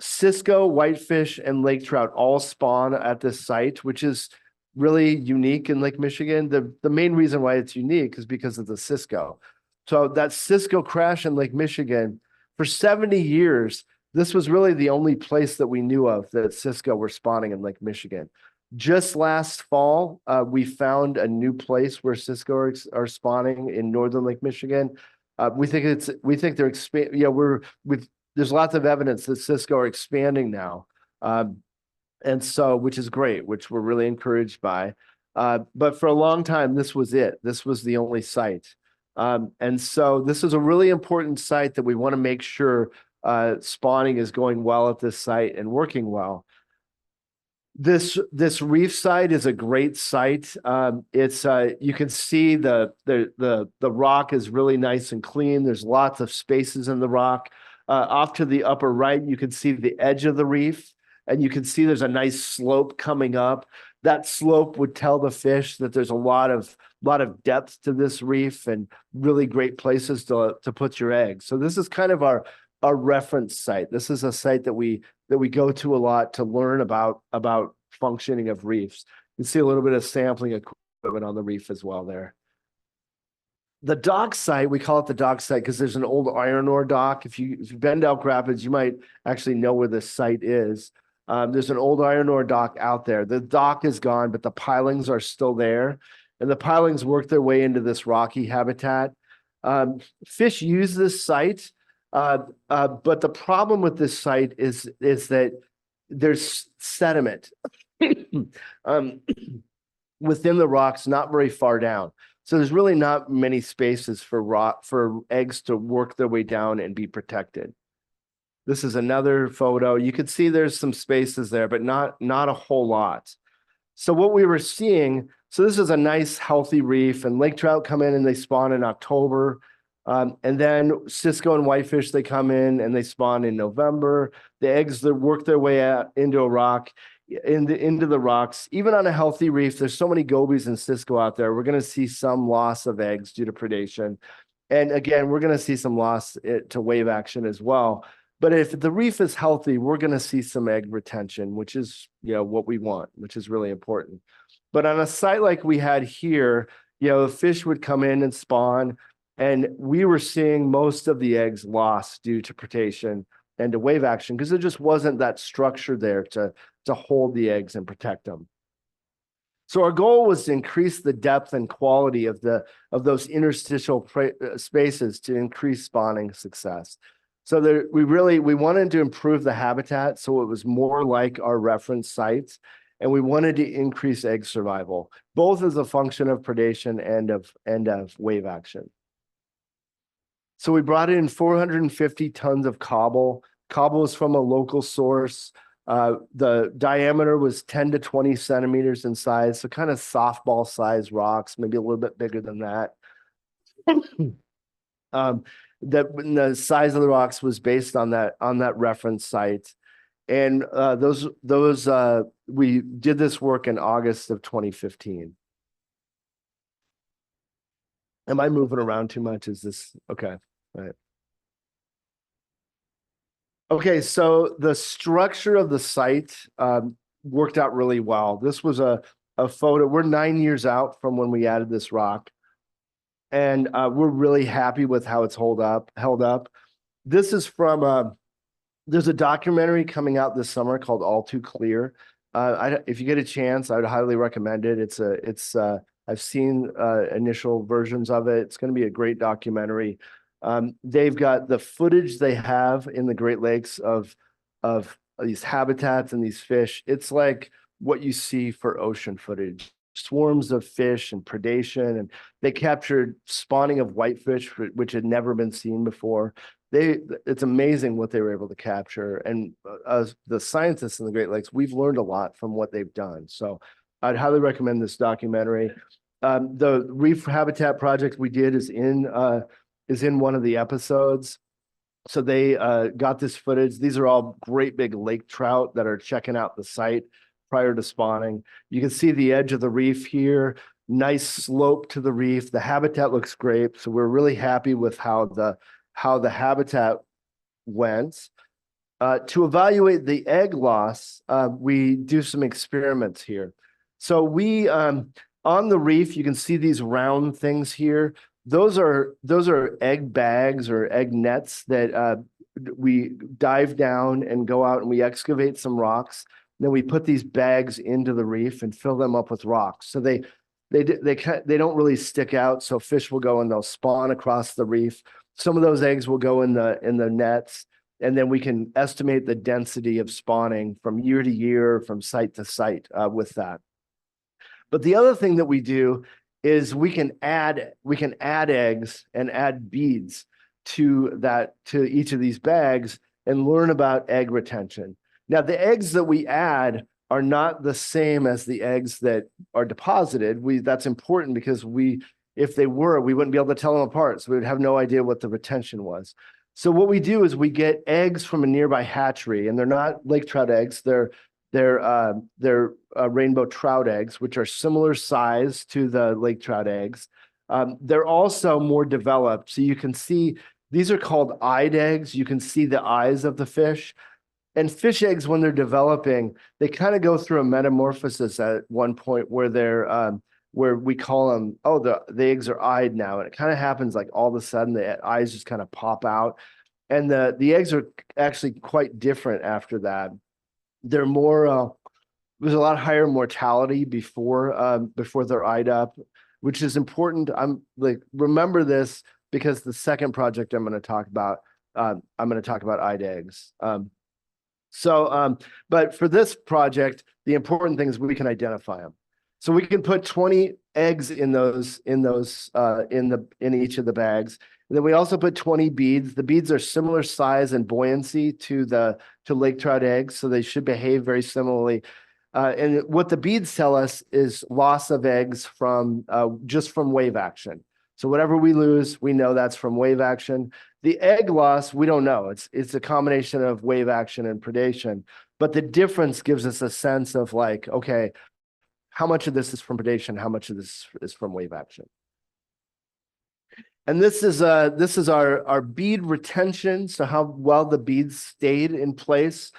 Cisco, whitefish, and lake trout all spawn at this site, which is really unique in Lake Michigan. The main reason why it's unique is because of the Cisco. So that Cisco crash in Lake Michigan, for 70 years, this was really the only place that we knew of that Cisco were spawning in Lake Michigan. Just last fall, we found a new place where Cisco are spawning in northern Lake Michigan. We think they're expanding. There's lots of evidence that Cisco are expanding now, and so which is great, which we're really encouraged by. But for a long time, this was it. This was the only site, and so this is a really important site that we want to make sure spawning is going well at this site and working well. This reef site is a great site. It's you can see the rock is really nice and clean. There's lots of spaces in the rock. Off to the upper right, you can see the edge of the reef. and you can see there's a nice slope coming up. That slope would tell the fish that there's a lot of depth to this reef and really great places to put your eggs. So this is kind of our reference site. This is a site that we go to a lot to learn about functioning of reefs. You can see a little bit of sampling equipment on the reef as well there. The dock site, we call it the dock site because there's an old iron ore dock. If you've been to Elk Rapids, you might actually know where this site is. There's an old iron ore dock out there. The dock is gone, but the pilings are still there. And the pilings work their way into this rocky habitat. Fish use this site, but the problem with this site is that there's sediment within the rocks, not very far down. So there's really not many spaces for eggs to work their way down and be protected. This is another photo. You can see there's some spaces there, but not a whole lot. So what we were seeing, so this is a nice healthy reef, and lake trout come in and they spawn in October. And then Cisco and whitefish, they come in and they spawn in November. The eggs that work their way out into a rock, into the rocks. Even on a healthy reef, there's so many gobies and Cisco out there. We're going to see some loss of eggs due to predation. And again, we're going to see some loss to wave action as well. But if the reef is healthy, we're going to see some egg retention, which is, what we want, which is really important. But on a site like we had here, the fish would come in and spawn, and we were seeing most of the eggs lost due to predation and to wave action because there just wasn't that structure there to hold the eggs and protect them. So our goal was to increase the depth and quality of those interstitial spaces to increase spawning success. So we wanted to improve the habitat so it was more like our reference sites, and we wanted to increase egg survival, both as a function of predation and of wave action. So we brought in 450 tons of cobble. Cobble is from a local source. The diameter was 10 to 20 centimeters in size, so kind of softball size rocks, maybe a little bit bigger than that. The size of the rocks was based on that reference site. And we did this work in August of 2015. Am I moving around too much? Is this okay? Right. Okay, so the structure of the site worked out really well. This was a photo. We're 9 years out from when we added this rock, and we're really happy with how it's held up. This is from there's a documentary coming out this summer called All Too Clear. If you get a chance, I would highly recommend it. I've seen initial versions of it. It's going to be a great documentary. They've got the footage they have in the Great Lakes of these habitats and these fish. It's like what you see for ocean footage. Swarms of fish and predation, and they captured spawning of whitefish, which had never been seen before. It's amazing what they were able to capture. And as the scientists in the Great Lakes, we've learned a lot from what they've done. So I'd highly recommend this documentary. The Reef Habitat project we did is in one of the episodes. So they got this footage. These are all great big lake trout that are checking out the site prior to spawning. You can see the edge of the reef here, nice slope to the reef. The habitat looks great. So we're really happy with how the habitat went. To evaluate the egg loss, we do some experiments here. So we, on the reef, you can see these round things here. Those are egg bags or egg nets that we dive down and go out and we excavate some rocks. Then we put these bags into the reef and fill them up with rocks. So they don't really stick out. So fish will go and they'll spawn across the reef. Some of those eggs will go in the nets, and then we can estimate the density of spawning from year to year, from site to site with that. But the other thing that we do is we can add eggs and add beads to each of these bags and learn about egg retention. Now, the eggs that we add are not the same as the eggs that are deposited. That's important because if they were, we wouldn't be able to tell them apart. So we would have no idea what the retention was. So what we do is we get eggs from a nearby hatchery, and they're not lake trout eggs. They're rainbow trout eggs, which are similar size to the lake trout eggs. They're also more developed. So you can see, these are called eyed eggs. You can see the eyes of the fish. And fish eggs, when they're developing, they kind of go through a metamorphosis at one point where where we call them, oh, the eggs are eyed now. And it kind of happens like all of a sudden the eyes just kind of pop out. And the eggs are actually quite different after that. They're more, there's a lot higher mortality before they're eyed up, which is important. I'm like, remember this, because the second project I'm going to talk about, eyed eggs. But for this project, the important thing is we can identify them. So we can put 20 eggs in each of the bags. And then we also put 20 beads. The beads are similar size and buoyancy to lake trout eggs, so they should behave very similarly. And what the beads tell us is loss of eggs from just from wave action. So whatever we lose, we know that's from wave action. The egg loss, we don't know. It's a combination of wave action and predation. But the difference gives us a sense of like, okay, how much of this is from predation? How much of this is from wave action? And this is our bead retention. So how well the beads stayed in place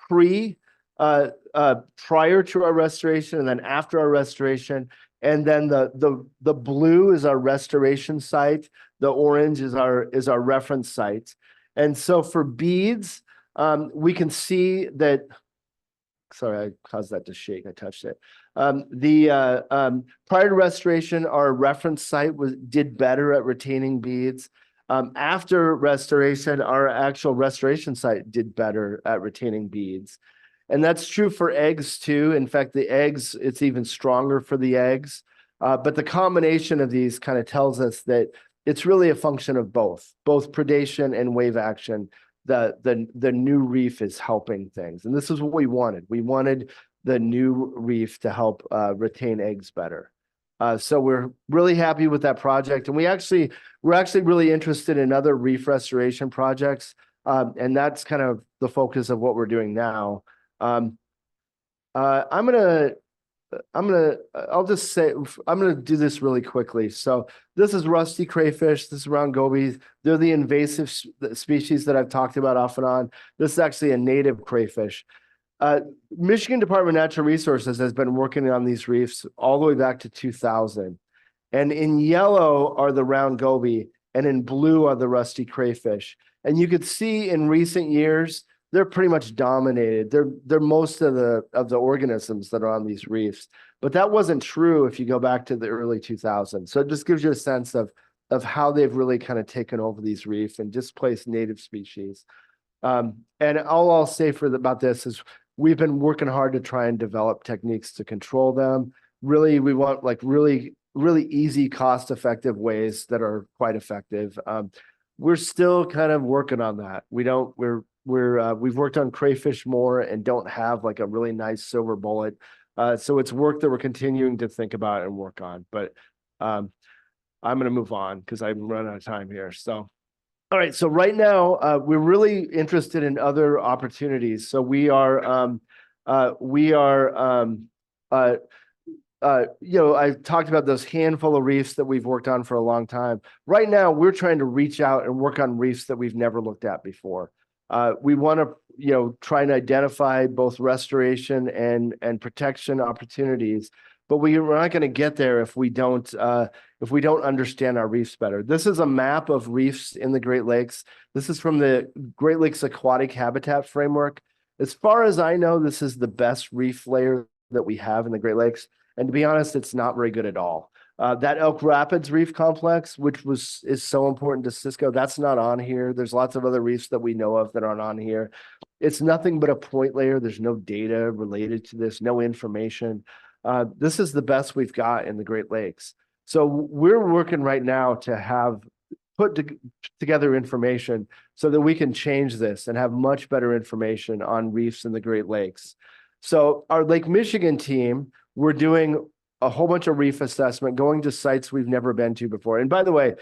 prior to our restoration and then after our restoration. And then the blue is our restoration site. The orange is our reference site. And so for beads, we can see that, sorry, I caused that to shake. I touched it. Prior to restoration, our reference site did better at retaining beads. After restoration, our actual restoration site did better at retaining beads. And that's true for eggs too. In fact, the eggs, it's even stronger for the eggs. But the combination of these kind of tells us that it's really a function of both predation and wave action. The new reef is helping things. And this is what we wanted. We wanted the new reef to help retain eggs better. So we're really happy with that project. And we're actually really interested in other reef restoration projects. And that's kind of the focus of what we're doing now. I'll just say, I'm going to do this really quickly. So this is rusty crayfish. This is round gobies. They're the invasive species that I've talked about off and on. This is actually a native crayfish. Michigan Department of Natural Resources has been working on these reefs all the way back to 2000. And in yellow are the round goby, and in blue are the rusty crayfish. And you could see in recent years, they're pretty much dominated. They're most of the organisms that are on these reefs. But that wasn't true if you go back to the early 2000s. So it just gives you a sense of how they've really kind of taken over these reefs and displaced native species. And all I'll say about this is we've been working hard to try and develop techniques to control them. Really, we want like really easy, cost-effective ways that are quite effective. We're still kind of working on that. We've worked on crayfish more and don't have like a really nice silver bullet. So it's work that we're continuing to think about and work on. But I'm going to move on because I'm running out of time here. So, all right. So right now we're really interested in other opportunities. So I've talked about those handful of reefs that we've worked on for a long time. Right now, we're trying to reach out and work on reefs that we've never looked at before. We want to, try and identify both restoration and protection opportunities, but we're not going to get there if we don't understand our reefs better. This is a map of reefs in the Great Lakes. This is from the Great Lakes Aquatic Habitat Framework. As far as I know, this is the best reef layer that we have in the Great Lakes. And to be honest, it's not very good at all. That Elk Rapids Reef Complex, which is so important to Cisco, that's not on here. There's lots of other reefs that we know of that aren't on here. It's nothing but a point layer. There's no data related to this, no information. This is the best we've got in the Great Lakes. So we're working right now to put together information so that we can change this and have much better information on reefs in the Great Lakes. So our Lake Michigan team, we're doing a whole bunch of reef assessment, going to sites we've never been to before. And by the way,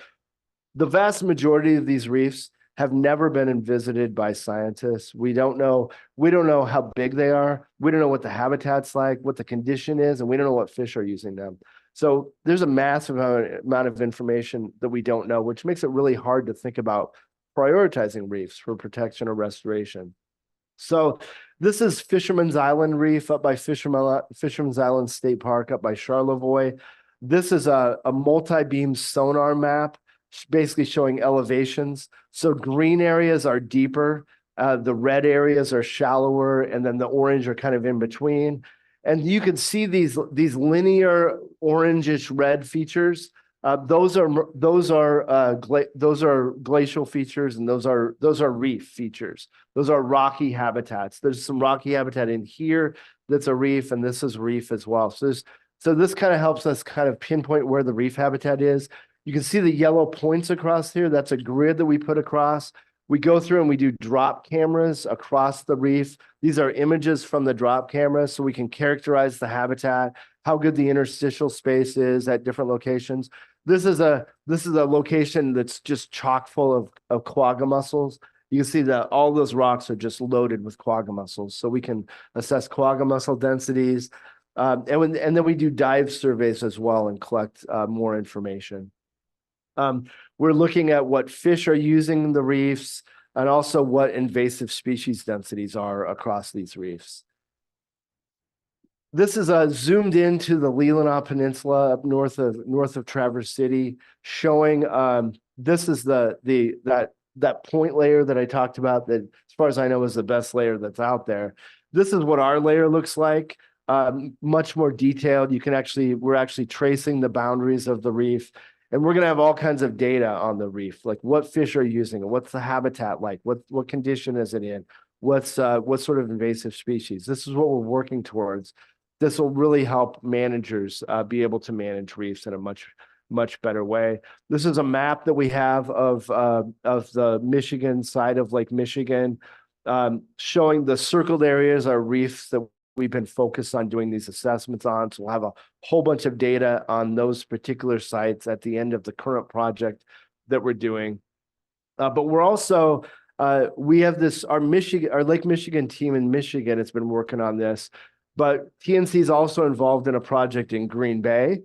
the vast majority of these reefs have never been visited by scientists. We don't know how big they are. We don't know what the habitat's like, what the condition is, and we don't know what fish are using them. So there's a massive amount of information that we don't know, which makes it really hard to think about prioritizing reefs for protection or restoration. So this is Fisherman's Island Reef up by Fisherman's Island State Park up by Charlevoix. This is a multi-beam sonar map, basically showing elevations. So green areas are deeper, the red areas are shallower, and then the orange are kind of in between. And you can see these linear orangish red features. Those are glacial features, and those are reef features. Those are rocky habitats. There's some rocky habitat in here that's a reef, and this is reef as well. So this kind of helps us kind of pinpoint where the reef habitat is. You can see the yellow points across here. That's a grid that we put across. We go through and we do drop cameras across the reef. These are images from the drop camera, so we can characterize the habitat, how good the interstitial space is at different locations. This is a location that's just chock full of quagga mussels. You can see that all those rocks are just loaded with quagga mussels, so we can assess quagga mussel densities. And then we do dive surveys as well and collect more information. We're looking at what fish are using the reefs and also what invasive species densities are across these reefs. This is zoomed into the Leelanau Peninsula up north of Traverse City, showing this is that point layer that I talked about that, as far as I know, is the best layer that's out there. This is what our layer looks like, much more detailed. We're actually tracing the boundaries of the reef. And we're going to have all kinds of data on the reef, like what fish are using it, what's the habitat like, what condition is it in, what sort of invasive species. This is what we're working towards. This will really help managers be able to manage reefs in a much better way. This is a map that we have of the Michigan side of Lake Michigan, showing the circled areas are reefs that we've been focused on doing these assessments on. So we'll have a whole bunch of data on those particular sites at the end of the current project that we're doing. But we're also, we have our Lake Michigan team in Michigan has been working on this, but TNC is also involved in a project in Green Bay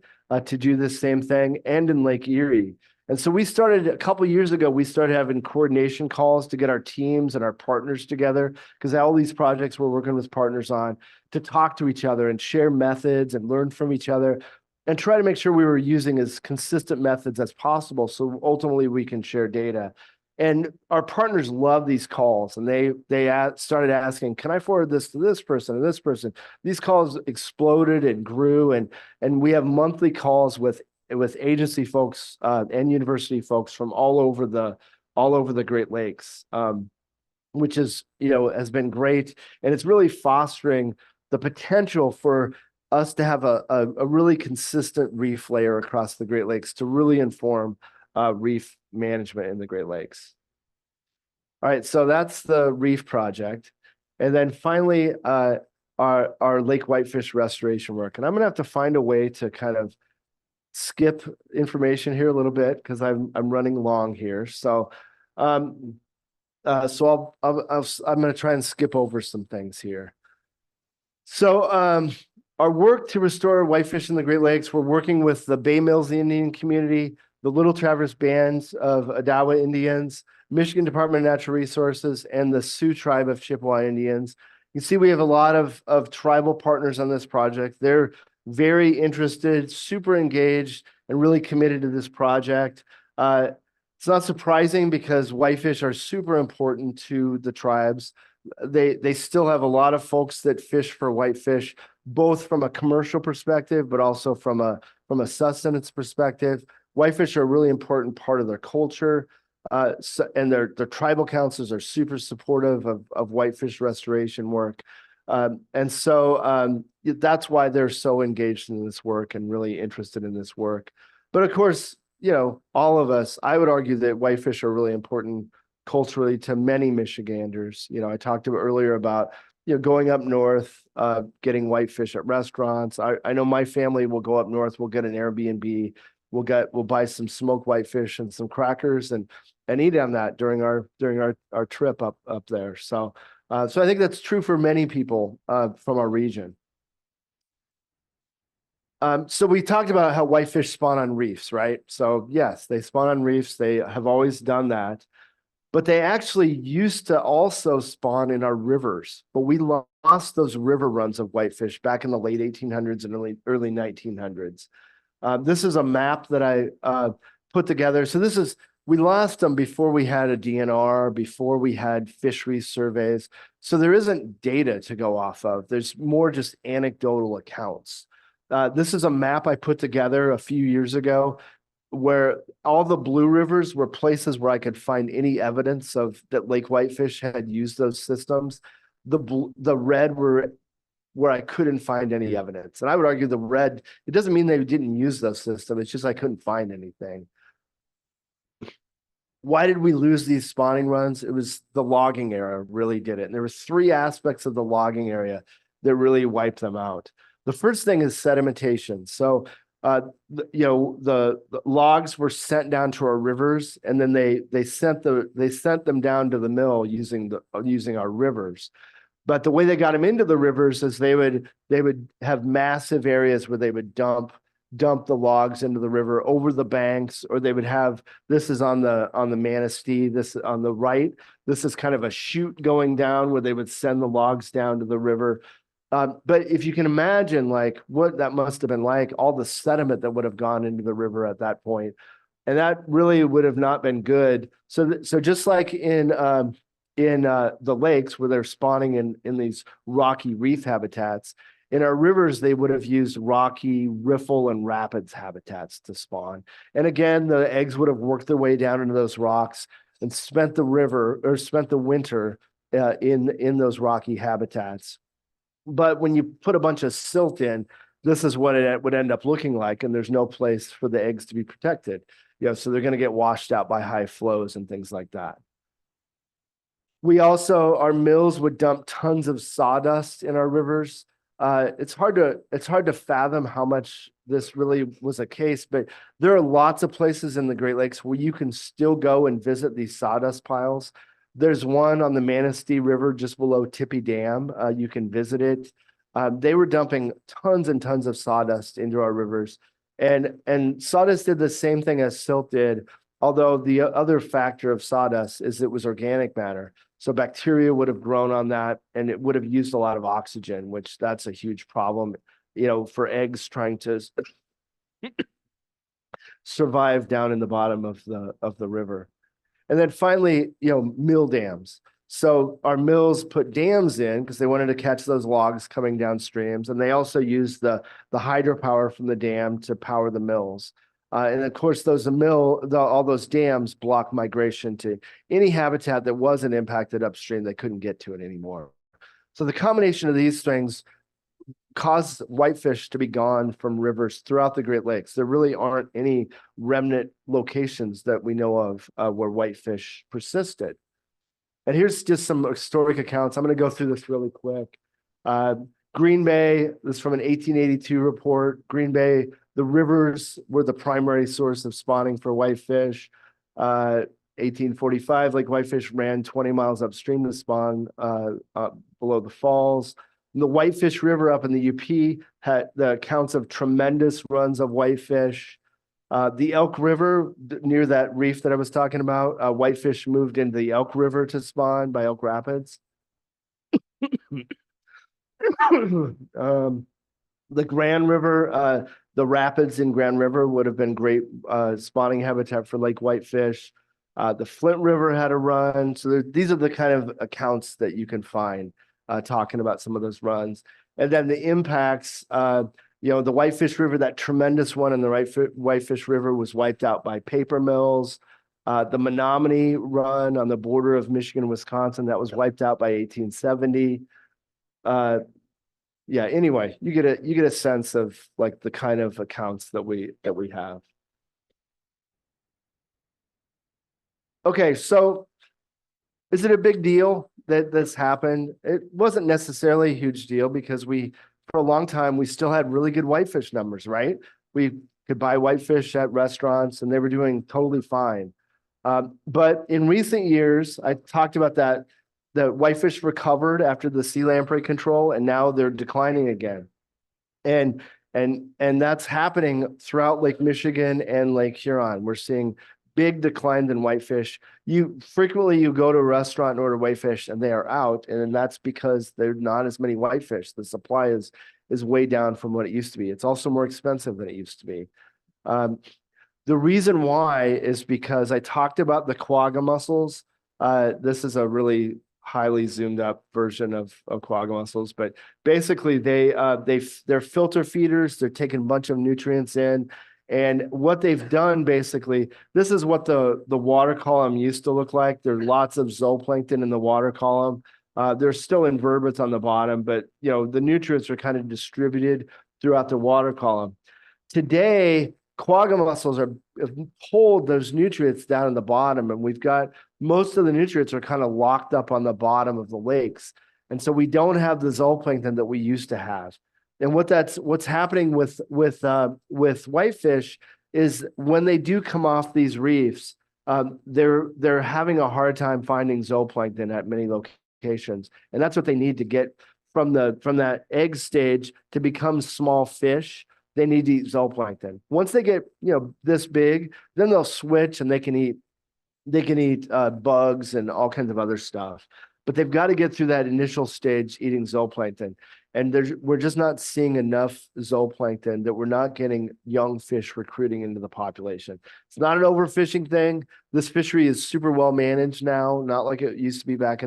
to do the same thing, and in Lake Erie. And so we started a couple of years ago, we started having coordination calls to get our teams and our partners together, because all these projects we're working with partners on, to talk to each other and share methods and learn from each other and try to make sure we were using as consistent methods as possible. So ultimately we can share data. And our partners love these calls, and they started asking, can I forward this to this person and this person? These calls exploded and grew, and we have monthly calls with agency folks and university folks from all over the Great Lakes, which is, has been great. And it's really fostering the potential for us to have a really consistent reef layer across the Great Lakes to really inform reef management in the Great Lakes. All right, so that's the reef project. And then finally, our lake whitefish restoration work. And I'm gonna have to find a way to kind of skip information here a little bit because I'm running long here. So I'm gonna try and skip over some things here. So our work to restore whitefish in the Great Lakes, we're working with the Bay Mills Indian community, the Little Traverse bands of Odawa Indians, Michigan Department of Natural Resources, and the Sioux tribe of Chippewa Indians. You can see we have a lot of tribal partners on this project. They're very interested, super engaged, and really committed to this project. It's not surprising because whitefish are super important to the tribes. They still have a lot of folks that fish for whitefish, both from a commercial perspective, but also from a sustenance perspective. Whitefish are a really important part of their culture, and their tribal councils are super supportive of whitefish restoration work. And so that's why they're so engaged in this work and really interested in this work. But of course, all of us, I would argue that whitefish are really important culturally to many Michiganders. I talked earlier about, going up north, getting whitefish at restaurants. I know my family will go up north, we'll get an Airbnb we'll buy some smoked whitefish and some crackers and eat on that during our trip up there. So I think that's true for many people from our region. So we talked about how whitefish spawn on reefs, right? So yes, they spawn on reefs. They have always done that. But they actually used to also spawn in our rivers, but we lost those river runs of whitefish back in the late 1800s and early 1900s. This is a map that I put together. So we lost them before we had a DNR, before we had fisheries surveys. So there isn't data to go off of. There's more just anecdotal accounts. This is a map I put together a few years ago, where all the blue rivers were places where I could find any evidence of that lake whitefish had used those systems. The red were where I couldn't find any evidence. And I would argue the red, it doesn't mean they didn't use those systems. It's just I couldn't find anything. Why did we lose these spawning runs? It was the logging era really did it. And there were three aspects of the logging area that really wiped them out. The first thing is sedimentation. So the logs were sent down to our rivers, and then they sent them down to the mill using our rivers. But the way they got them into the rivers is they would have massive areas where they would dump the logs into the river over the banks, or they would have, this is on the Manistee, this on the right, this is kind of a chute going down where they would send the logs down to the river. But if you can imagine like what that must have been like, all the sediment that would have gone into the river at that point, and that really would have not been good. So just like in the lakes where they're spawning in these rocky reef habitats, in our rivers they would have used rocky riffle and rapids habitats to spawn. And again, the eggs would have worked their way down into those rocks and spent the winter in those rocky habitats. But when you put a bunch of silt in, this is what it would end up looking like, and there's no place for the eggs to be protected. So they're going to get washed out by high flows and things like that. Our mills would dump tons of sawdust in our rivers. It's hard to fathom how much this really was a case, but there are lots of places in the Great Lakes where you can still go and visit these sawdust piles. There's one on the Manistee River just below Tippy Dam. You can visit it. They were dumping tons and tons of sawdust into our rivers. And sawdust did the same thing as silt did, although the other factor of sawdust is it was organic matter. So bacteria would have grown on that, and it would have used a lot of oxygen, which that's a huge problem, for eggs trying to survive down in the bottom of the river. And then finally, mill dams. So our mills put dams in because they wanted to catch those logs coming downstreams. And they also used the hydropower from the dam to power the mills. And of course, all those dams block migration to any habitat that wasn't impacted upstream. They couldn't get to it anymore. So the combination of these things caused whitefish to be gone from rivers throughout the Great Lakes. There really aren't any remnant locations that we know of where whitefish persisted. And here's just some historic accounts. I'm going to go through this really quick. Green Bay, this is from an 1882 report. Green Bay, the rivers were the primary source of spawning for whitefish. 1845, Lake Whitefish ran 20 miles upstream to spawn below the falls. The Whitefish River up in the UP had the accounts of tremendous runs of whitefish. The Elk River, near that reef that I was talking about, whitefish moved into the Elk River to spawn by Elk Rapids. The Grand River, the rapids in Grand River would have been great spawning habitat for lake whitefish. The Flint River had a run. So these are the kind of accounts that you can find talking about some of those runs. And then the impacts, the Whitefish River, that tremendous one in the Whitefish River was wiped out by paper mills. The Menominee run on the border of Michigan and Wisconsin, that was wiped out by 1870. Anyway, you get a sense of like the kind of accounts that we have. Okay, so is it a big deal that this happened? It wasn't necessarily a huge deal because for a long time, we still had really good whitefish numbers, right? We could buy whitefish at restaurants, and they were doing totally fine. But in recent years, I talked about that the whitefish recovered after the sea lamprey control, and now they're declining again. And that's happening throughout Lake Michigan and Lake Huron. We're seeing big declines in whitefish. You go to a restaurant and order whitefish and they are out, and that's because there's not as many whitefish. The supply is way down from what it used to be. It's also more expensive than it used to be. The reason why is because I talked about the quagga mussels. This is a really highly zoomed up version of quagga mussels, but basically they're filter feeders. They're taking a bunch of nutrients in. And what they've done, basically, this is what the water column used to look like. There's lots of zooplankton in the water column. There's still invertebrates on the bottom, but the nutrients are kind of distributed throughout the water column. Today, quagga mussels have pulled those nutrients down in the bottom, and we've got most of the nutrients are kind of locked up on the bottom of the lakes. And so we don't have the zooplankton that we used to have. And what's happening with whitefish is when they do come off these reefs, they're having a hard time finding zooplankton at many locations. And that's what they need to get from that egg stage to become small fish. They need to eat zooplankton. Once they get this big, then they'll switch and they can eat bugs and all kinds of other stuff. But they've got to get through that initial stage eating zooplankton. And we're just not seeing enough zooplankton that we're not getting young fish recruiting into the population. It's not an overfishing thing. This fishery is super well managed now, not like it used to be back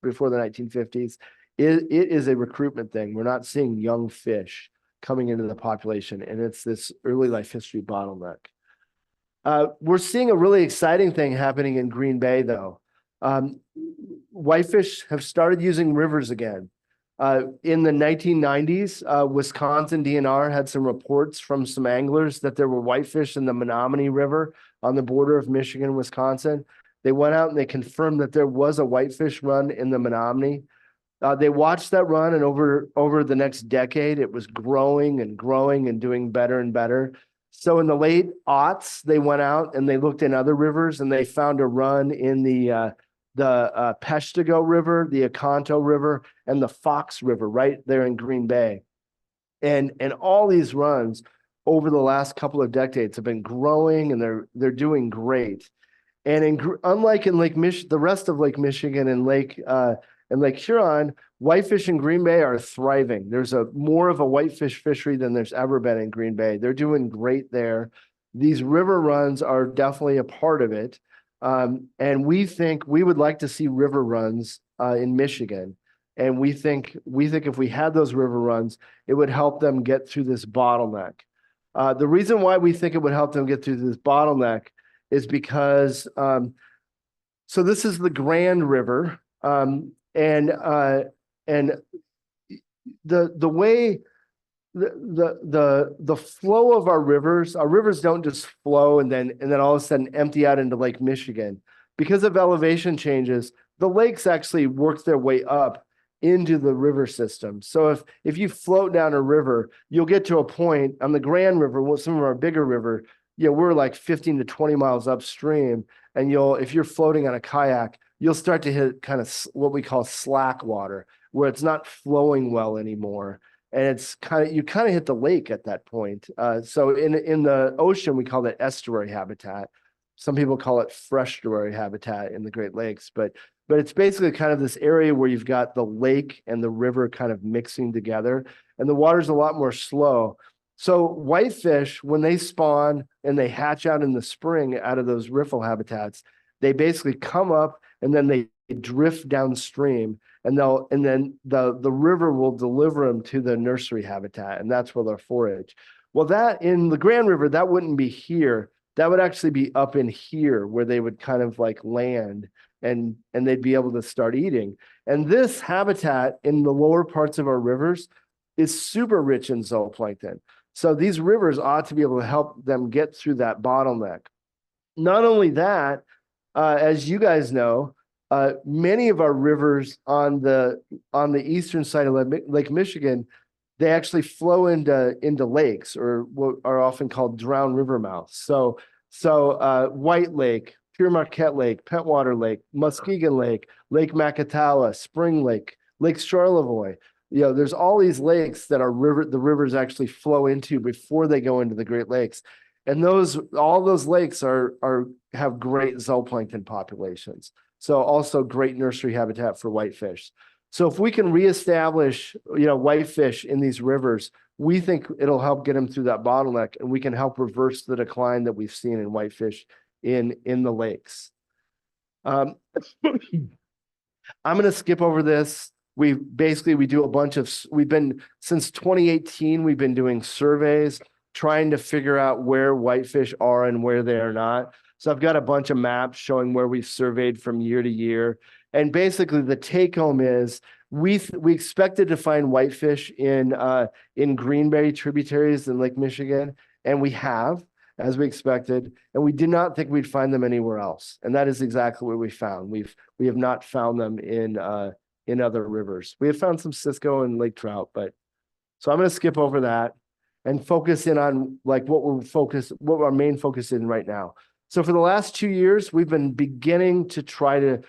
before the 1950s. It is a recruitment thing. We're not seeing young fish coming into the population, and it's this early life history bottleneck. We're seeing a really exciting thing happening in Green Bay, though. Whitefish have started using rivers again. In the 1990s, Wisconsin DNR had some reports from some anglers that there were whitefish in the Menominee River on the border of Michigan and Wisconsin. They went out and they confirmed that there was a whitefish run in the Menominee. They watched that run, and over the next decade, it was growing and growing and doing better and better. So in the late aughts, they went out and they looked in other rivers, and they found a run in the Peshtigo River, the Oconto River, and the Fox River right there in Green Bay. And all these runs over the last couple of decades have been growing, and they're doing great. And unlike in the rest of Lake Michigan and Lake Huron, whitefish in Green Bay are thriving. There's more of a whitefish fishery than there's ever been in Green Bay. They're doing great there. These river runs are definitely a part of it. And we would like to see river runs in Michigan. And we think if we had those river runs, it would help them get through this bottleneck. The reason why we think it would help them get through this bottleneck is because, so this is the Grand River. And the way the flow of our rivers don't just flow and then all of a sudden empty out into Lake Michigan. Because of elevation changes, the lakes actually work their way up into the river system. So if you float down a river, you'll get to a point on the Grand River, some of our bigger river, we're like 15 to 20 miles upstream. And if you're floating on a kayak, you'll start to hit kind of what we call slack water, where it's not flowing well anymore. And you kind of hit the lake at that point. So in the ocean, we call that estuary habitat. Some people call it freshwater habitat in the Great Lakes, but it's basically kind of this area where you've got the lake and the river kind of mixing together, and the water's a lot more slow. So whitefish, when they spawn and they hatch out in the spring out of those riffle habitats, they basically come up and then they drift downstream, and then the river will deliver them to the nursery habitat, and that's where they'll forage. Well, that in the Grand River, that wouldn't be here. That would actually be up in here where they would kind of like land and they'd be able to start eating. And this habitat in the lower parts of our rivers is super rich in zooplankton. So these rivers ought to be able to help them get through that bottleneck. Not only that, as you guys know, many of our rivers on the eastern side of Lake Michigan they actually flow into lakes, or what are often called drowned river mouths. So White Lake, Pure Marquette Lake, Pentwater Lake, Muskegon Lake, Lake Macatawa, Spring Lake, Lake Charlevoix. There's all these lakes that the rivers actually flow into before they go into the Great Lakes. And all those lakes have great zooplankton populations. So also great nursery habitat for whitefish. So if we can reestablish, whitefish in these rivers, we think it'll help get them through that bottleneck, and we can help reverse the decline that we've seen in whitefish in the lakes. I'm going to skip over this. We do since 2018, we've been doing surveys, trying to figure out where whitefish are and where they are not. So I've got a bunch of maps showing where we've surveyed from year to year. And basically the take home is we expected to find whitefish in Greenberry tributaries in Lake Michigan, and we have, as we expected, and we did not think we'd find them anywhere else. And that is exactly what we found. We have not found them in other rivers. We have found some Cisco and lake trout, so I'm going to skip over that and focus in on what our main focus is right now. So for the last 2 years, we've been beginning to try to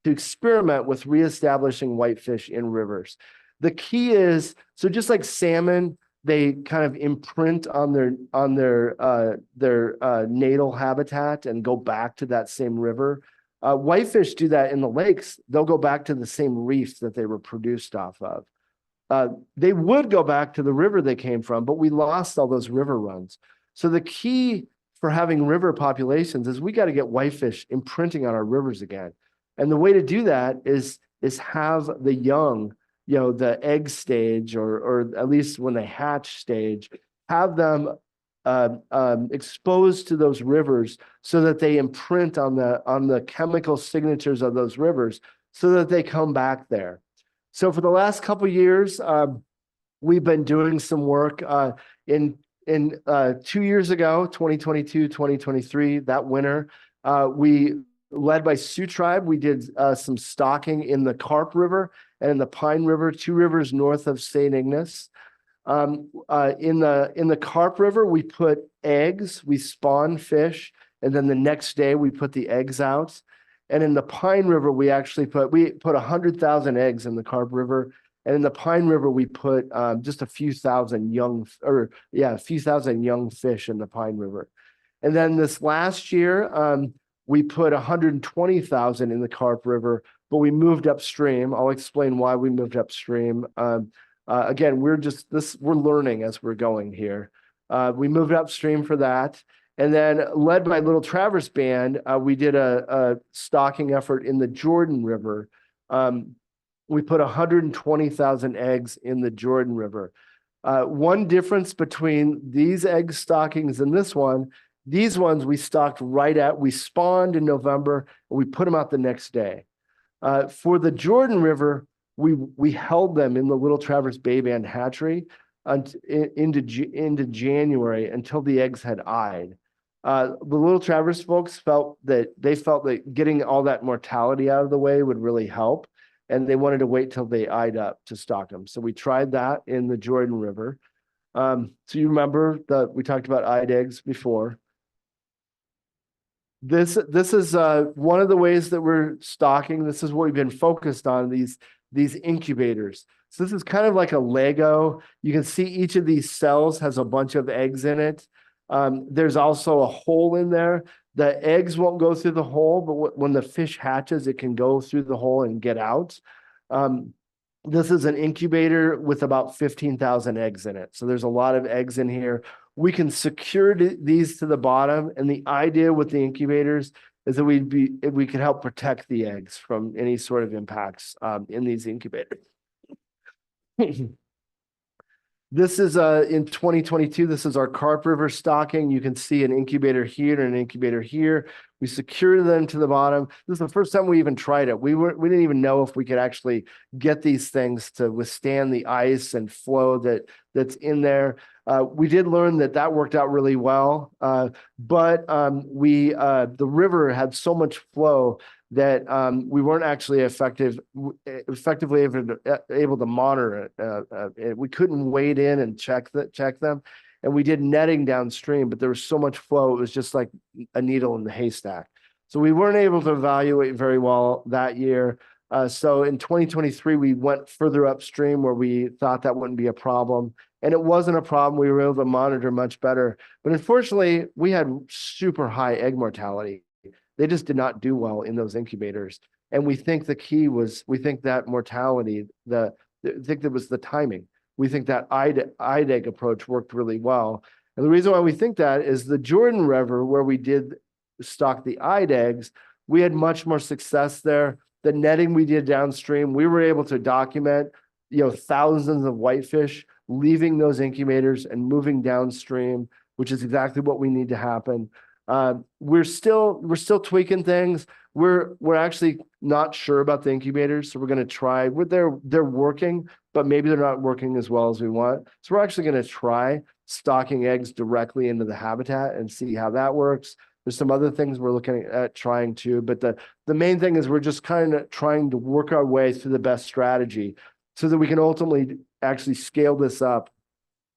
experiment with reestablishing whitefish in rivers. The key is, so just like salmon, they kind of imprint on their natal habitat and go back to that same river. Whitefish do that in the lakes. They'll go back to the same reefs that they were produced off of. They would go back to the river they came from, but we lost all those river runs. So the key for having river populations is we got to get whitefish imprinting on our rivers again. And the way to do that is have the young, the egg stage, or at least when they hatch stage, have them exposed to those rivers so that they imprint on the chemical signatures of those rivers so that they come back there. So for the last couple of years, we've been doing some work in 2 years ago, 2022, 2023, that winter, we led by Sioux Tribe, we did some stocking in the Carp River and in the Pine River, 2 rivers north of St. Ignace. In the Carp River, we put eggs, we spawn fish, and then the next day we put the eggs out. And in the Pine River, we put 100,000 eggs in the Carp River. And in the Pine River, we put just a few thousand young fish in the Pine River. And then this last year, we put 120,000 in the Carp River, but we moved upstream. I'll explain why we moved upstream. Again, we're learning as we're going here. We moved upstream for that. And then led by Little Traverse Band, we did a stocking effort in the Jordan River. We put 120,000 eggs in the Jordan River. One difference between these egg stockings and this one, these ones we stocked we spawned in November, and we put them out the next day. For the Jordan River, we held them in the Little Traverse Bay Band hatchery into January until the eggs had eyed. The Little Traverse folks felt that getting all that mortality out of the way would really help, and they wanted to wait till they eyed up to stock them. So we tried that in the Jordan River. So you remember that we talked about eyed eggs before. This is one of the ways that we're stocking. This is what we've been focused on, these incubators. So this is kind of like a Lego. You can see each of these cells has a bunch of eggs in it. There's also a hole in there. The eggs won't go through the hole, but when the fish hatches, it can go through the hole and get out. This is an incubator with about 15,000 eggs in it. So there's a lot of eggs in here. We can secure these to the bottom. And the idea with the incubators is that we could help protect the eggs from any sort of impacts in these incubators. This is in 2022. This is our Carp River stocking. You can see an incubator here and an incubator here. We secured them to the bottom. This is the first time we even tried it. We didn't even know if we could actually get these things to withstand the ice and flow that's in there. We did learn that worked out really well, but the river had so much flow that we weren't actually effectively able to monitor it. We couldn't wade in and check them. And we did netting downstream, but there was so much flow, it was just like a needle in the haystack. So we weren't able to evaluate very well that year. So in 2023, we went further upstream where we thought that wouldn't be a problem. And it wasn't a problem. We were able to monitor much better. But unfortunately, we had super high egg mortality. They just did not do well in those incubators. And we think the key was, we think that mortality, I think that was the timing. We think that I'd egg approach worked really well. And the reason why we think that is the Jordan River, where we did stock the I'd eggs, we had much more success there. The netting we did downstream, we were able to document, thousands of whitefish leaving those incubators and moving downstream, which is exactly what we need to happen. We're still tweaking things. We're actually not sure about the incubators, so we're going to try. They're working, but maybe they're not working as well as we want. So we're actually going to try stocking eggs directly into the habitat and see how that works. There's some other things we're looking at trying to, but the main thing is we're just kind of trying to work our way through the best strategy so that we can ultimately actually scale this up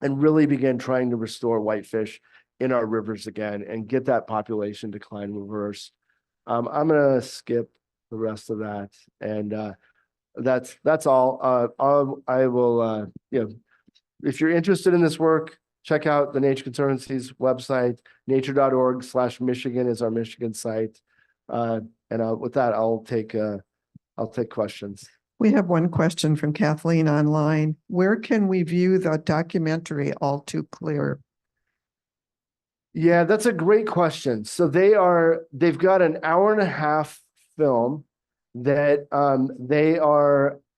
and really begin trying to restore whitefish in our rivers again and get that population decline reversed. I'm going to skip the rest of that. And that's all. I will, if you're interested in this work, check out the Nature Conservancy's website. Nature.org/Michigan is our Michigan site. And with that, I'll take questions. We have one question from Kathleen online. Where can we view the documentary All Too Clear? Yeah, that's a great question. So they've got an 1.5-hour film that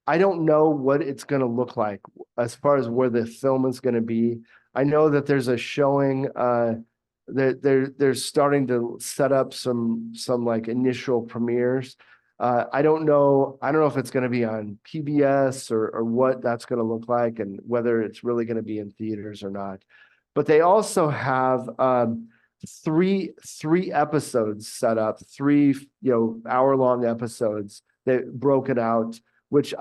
I don't know what it's going to look like as far as where the film is going to be. I know that there's a showing that they're starting to set up some like initial premieres. I don't know if it's going to be on PBS or what that's going to look like and whether it's really going to be in theaters or not. But they also have three episodes set up, 3 hour-long episodes that broken out, which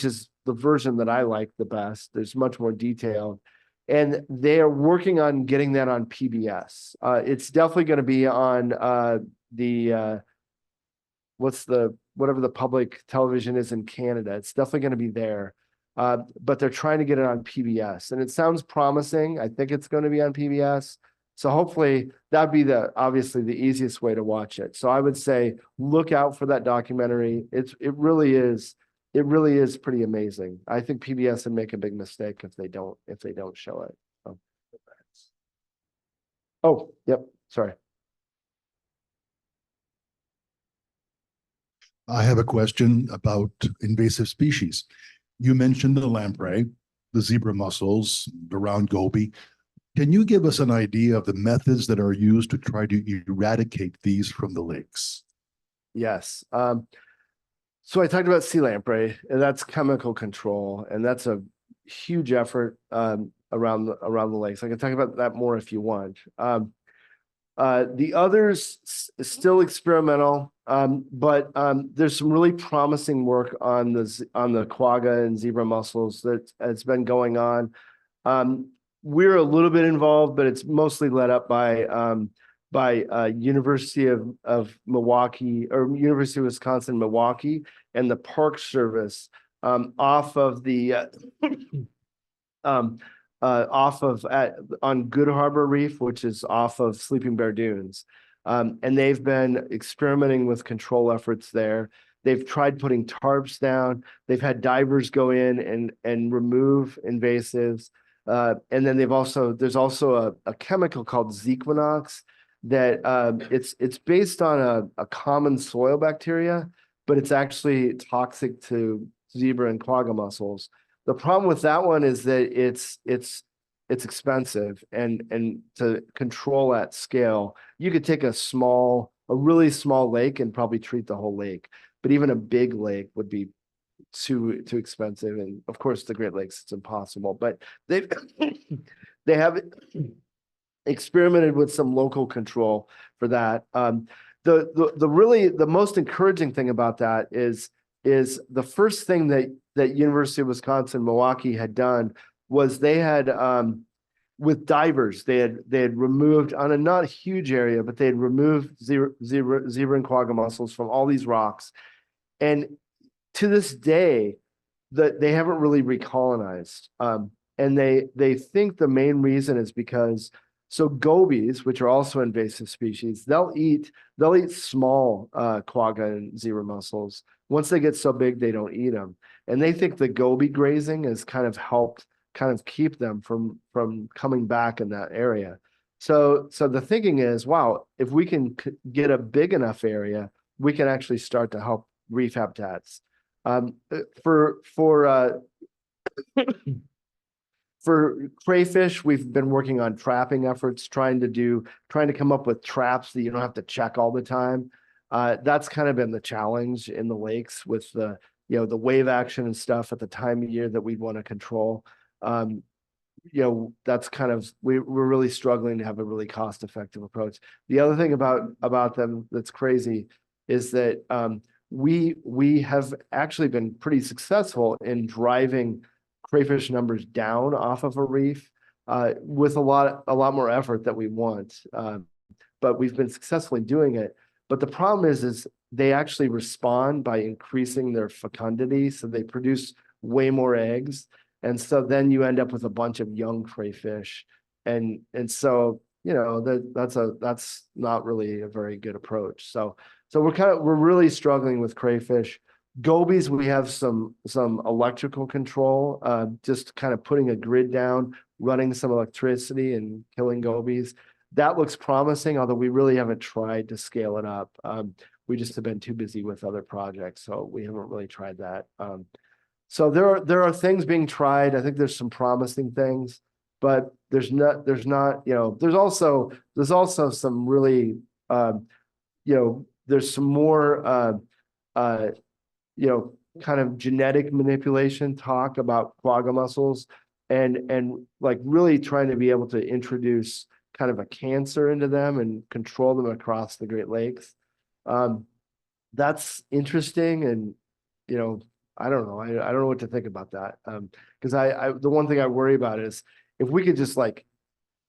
is the version that I like the best. There's much more detail. And they are working on getting that on PBS. It's definitely going to be on whatever the public television is in Canada. It's definitely going to be there. But they're trying to get it on PBS, and it sounds promising. I think it's going to be on PBS. So hopefully that'd be obviously the easiest way to watch it. So I would say look out for that documentary. It really is pretty amazing. I think PBS would make a big mistake if they don't show it. Oh, yep. Sorry. I have a question about invasive species. You mentioned the lamprey, the zebra mussels, the round goby. Can you give us an idea of the methods that are used to try to eradicate these from the lakes? Yes. So I talked about sea lamprey, and that's chemical control, and that's a huge effort around the lakes. I can talk about that more if you want. The others still experimental, but there's some really promising work on the quagga and zebra mussels that's been going on. We're a little bit involved, but it's mostly led up by University of Milwaukee or University of Wisconsin Milwaukee and the Park Service off of the on Good Harbor Reef, which is off of Sleeping Bear Dunes. And they've been experimenting with control efforts there. They've tried putting tarps down. They've had divers go in and remove invasives. And then there's also a chemical called Zequinox that it's based on a common soil bacteria, but it's actually toxic to zebra and quagga mussels. The problem with that one is that it's expensive and to control at scale, you could take a really small lake and probably treat the whole lake, but even a big lake would be too expensive. And of course, the Great Lakes, it's impossible. But they have experimented with some local control for that. the most encouraging thing about that is the first thing that University of Wisconsin Milwaukee had done was they had with divers they had removed on a not huge area, but they had removed zebra and quagga mussels from all these rocks, and to this day that they haven't really recolonized, and they think the main reason is because so gobies, which are also invasive species, they'll eat small quagga and zebra mussels. Once they get so big, they don't eat them. And they think the goby grazing has kind of helped kind of keep them from coming back in that area. So the thinking is, wow, if we can get a big enough area, we can actually start to help reef habitats. For crayfish, we've been working on trapping efforts, trying to come up with traps that you don't have to check all the time. That's kind of been the challenge in the lakes with the wave action and stuff at the time of year that we want to control. That's kind of, we're really struggling to have a really cost-effective approach. The other thing about them that's crazy is that we have actually been pretty successful in driving crayfish numbers down off of a reef with a lot more effort that we want. But we've been successfully doing it. But the problem is they actually respond by increasing their fecundity. So they produce way more eggs. And so then you end up with a bunch of young crayfish. And so, that's not really a very good approach. So we're really struggling with crayfish. Gobies, we have some electrical control, just kind of putting a grid down, running some electricity and killing gobies. That looks promising, although we really haven't tried to scale it up. We just have been too busy with other projects, so we haven't really tried that. So there are things being tried. I think there's some promising things, but there's also some really, there's some more, kind of genetic manipulation talk about quagga mussels and like really trying to be able to introduce kind of a cancer into them and control them across the Great Lakes. That's interesting. And, I don't know. I don't know what to think about that. Because the one thing I worry about is if we could just like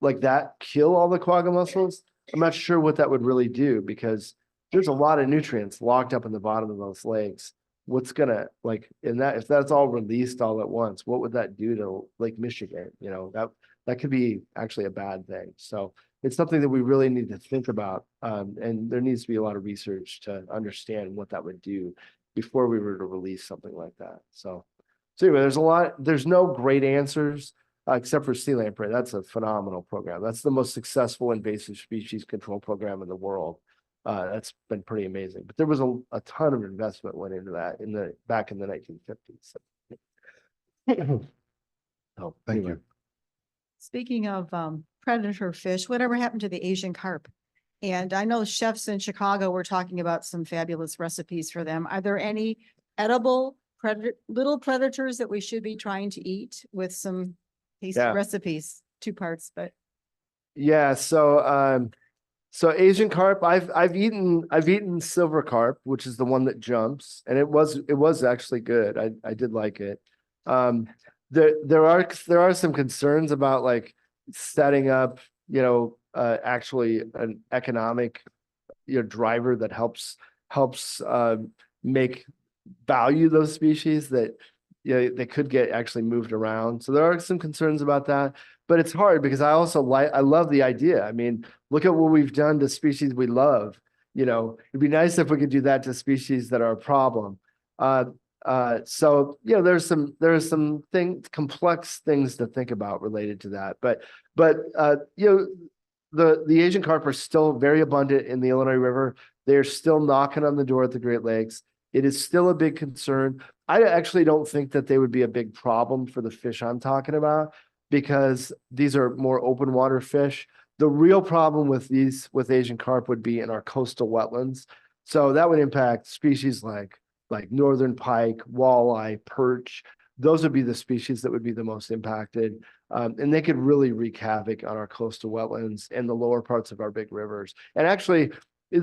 that kill all the quagga mussels, I'm not sure what that would really do, because there's a lot of nutrients locked up in the bottom of those lakes. What's gonna if that's all released all at once, what would that do to Lake Michigan? That could be actually a bad thing. So it's something that we really need to think about. And there needs to be a lot of research to understand what that would do before we were to release something like that. So anyway, there's no great answers except for sea lamprey. That's a phenomenal program. That's the most successful invasive species control program in the world. That's been pretty amazing, but there was a ton of investment went into that back in the 1950s. So Thank you. Speaking of predator fish, whatever happened to the Asian carp? And I know chefs in Chicago were talking about some fabulous recipes for them. Are there any edible little predators that we should be trying to eat with some tasty recipes? Two parts, but yeah. So Asian carp, I've eaten silver carp, which is the one that jumps, and it was actually good. I did like it. There are some concerns about like setting up, actually an economic, driver that helps make value those species that they could get actually moved around. So there are some concerns about that, but it's hard because I love the idea. I mean, look at what we've done to species we love. It'd be nice if we could do that to species that are a problem. So there's some complex things to think about related to that. But the Asian carp are still very abundant in the Illinois River. They're still knocking on the door at the Great Lakes. It is still a big concern. I actually don't think that they would be a big problem for the fish I'm talking about, because these are more open water fish. The real problem with Asian carp would be in our coastal wetlands. So that would impact species like northern pike, walleye, perch. Those would be the species that would be the most impacted. And they could really wreak havoc on our coastal wetlands and the lower parts of our big rivers. And actually,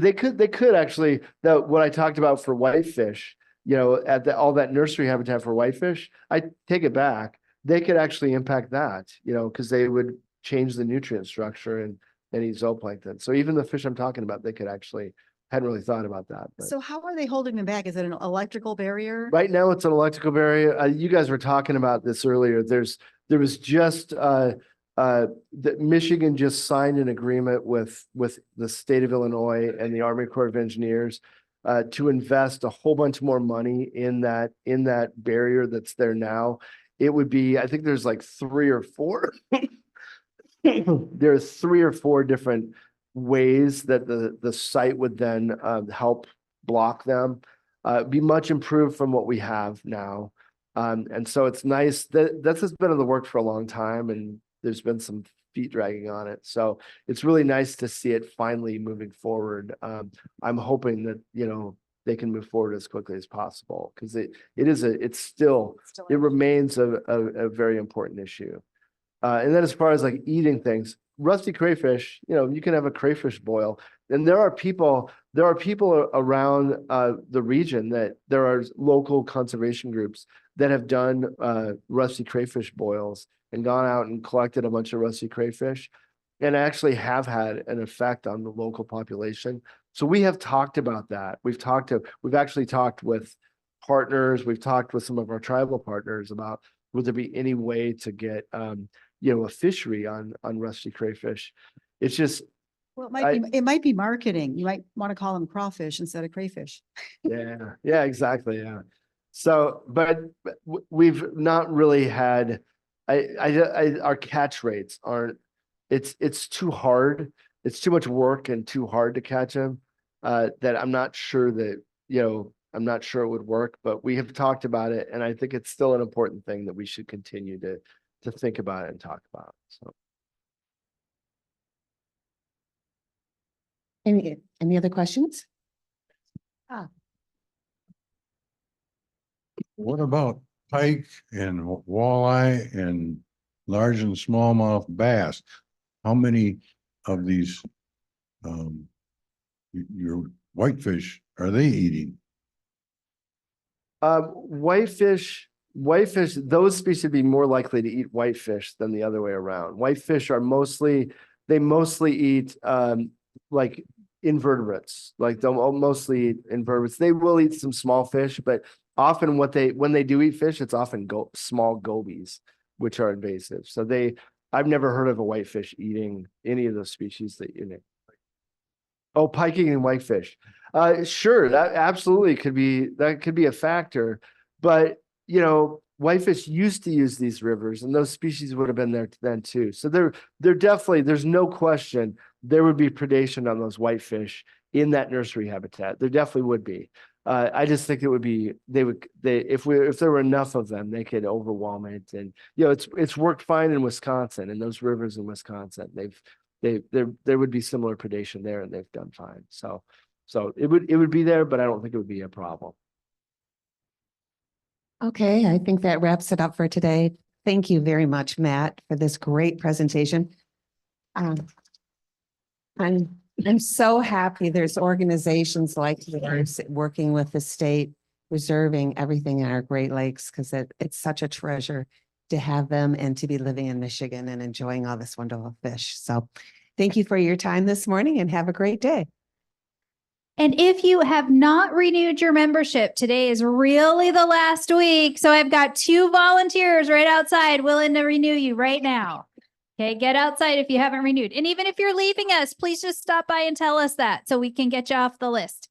They could actually, that what I talked about for whitefish, you know, at all that nursery habitat for whitefish, I take it back. They could actually impact that, you know, because they would change the nutrient structure and any zooplankton. So even the fish I'm talking about, they could actually, hadn't really thought about that. But So how are they holding them back? Is it an electrical barrier? right now it's an electrical barrier. You guys were talking about this earlier. There was just that Michigan just signed an agreement with the state of Illinois and the Army Corps of Engineers to invest a whole bunch more money in that barrier that's there now. It would be, I think there's like 3 or 4 there's 3 or 4 different ways that the site would then help block them. Be much improved from what we have now. And so it's nice that that's just been in the work for a long time, and there's been some feet dragging on it. So it's really nice to see it finally moving forward. I'm hoping that, you know, they can move forward as quickly as possible, because it remains a very important issue. And then as far as like eating things, rusty crayfish, you know, you can have a crayfish boil, and there are people around the region that there are local conservation groups that have done rusty crayfish boils and gone out and collected a bunch of rusty crayfish and actually have had an effect on the local population. So we have talked about that. We've actually talked with partners. We've talked with some of our tribal partners about would there be any way to get you know, a fishery on rusty crayfish. It's just, Well, it might be marketing. You might want to call them crawfish instead of crayfish. yeah, exactly. Yeah. So, but we've not really had, our catch rates aren't, it's too hard. It's too much work and too hard to catch them, that I'm not sure that, you know, I'm not sure it would work, but we have talked about it. And I think it's still an important thing that we should continue to think about it and talk about. So. Any other questions? What about pike and walleye and large and smallmouth bass? How many of these your whitefish are they eating? Whitefish, those species would be more likely to eat whitefish than the other way around. Whitefish are mostly eat like invertebrates, like they'll mostly eat invertebrates. They will eat some small fish, but often when they do eat fish, it's often small gobies, which are invasive. So I've never heard of a whitefish eating any of those species that you name. Oh, piking and whitefish. Sure, that absolutely could be a factor, but you know, whitefish used to use these rivers, and those species would have been there then too. So they're definitely, there's no question there would be predation on those whitefish in that nursery habitat. There definitely would be. I just think it would be if there were enough of them, they could overwhelm it. And you know, it's worked fine in Wisconsin, and those rivers in Wisconsin, there would be similar predation there, and they've done fine. So it would be there, but I don't think it would be a problem. Okay, I think that wraps it up for today. Thank you very much, Matt, for this great presentation. I'm so happy there's organizations like yours working with the state, preserving everything in our Great Lakes, because it's such a treasure to have them and to be living in Michigan and enjoying all this wonderful fish. So thank you for your time this morning, and have a great day. And if you have not renewed your membership, today is really the last week. So I've got 2 volunteers right outside willing to renew you right now. Okay, get outside if you haven't renewed. And even if you're leaving us, please just stop by and tell us that so we can get you off the list.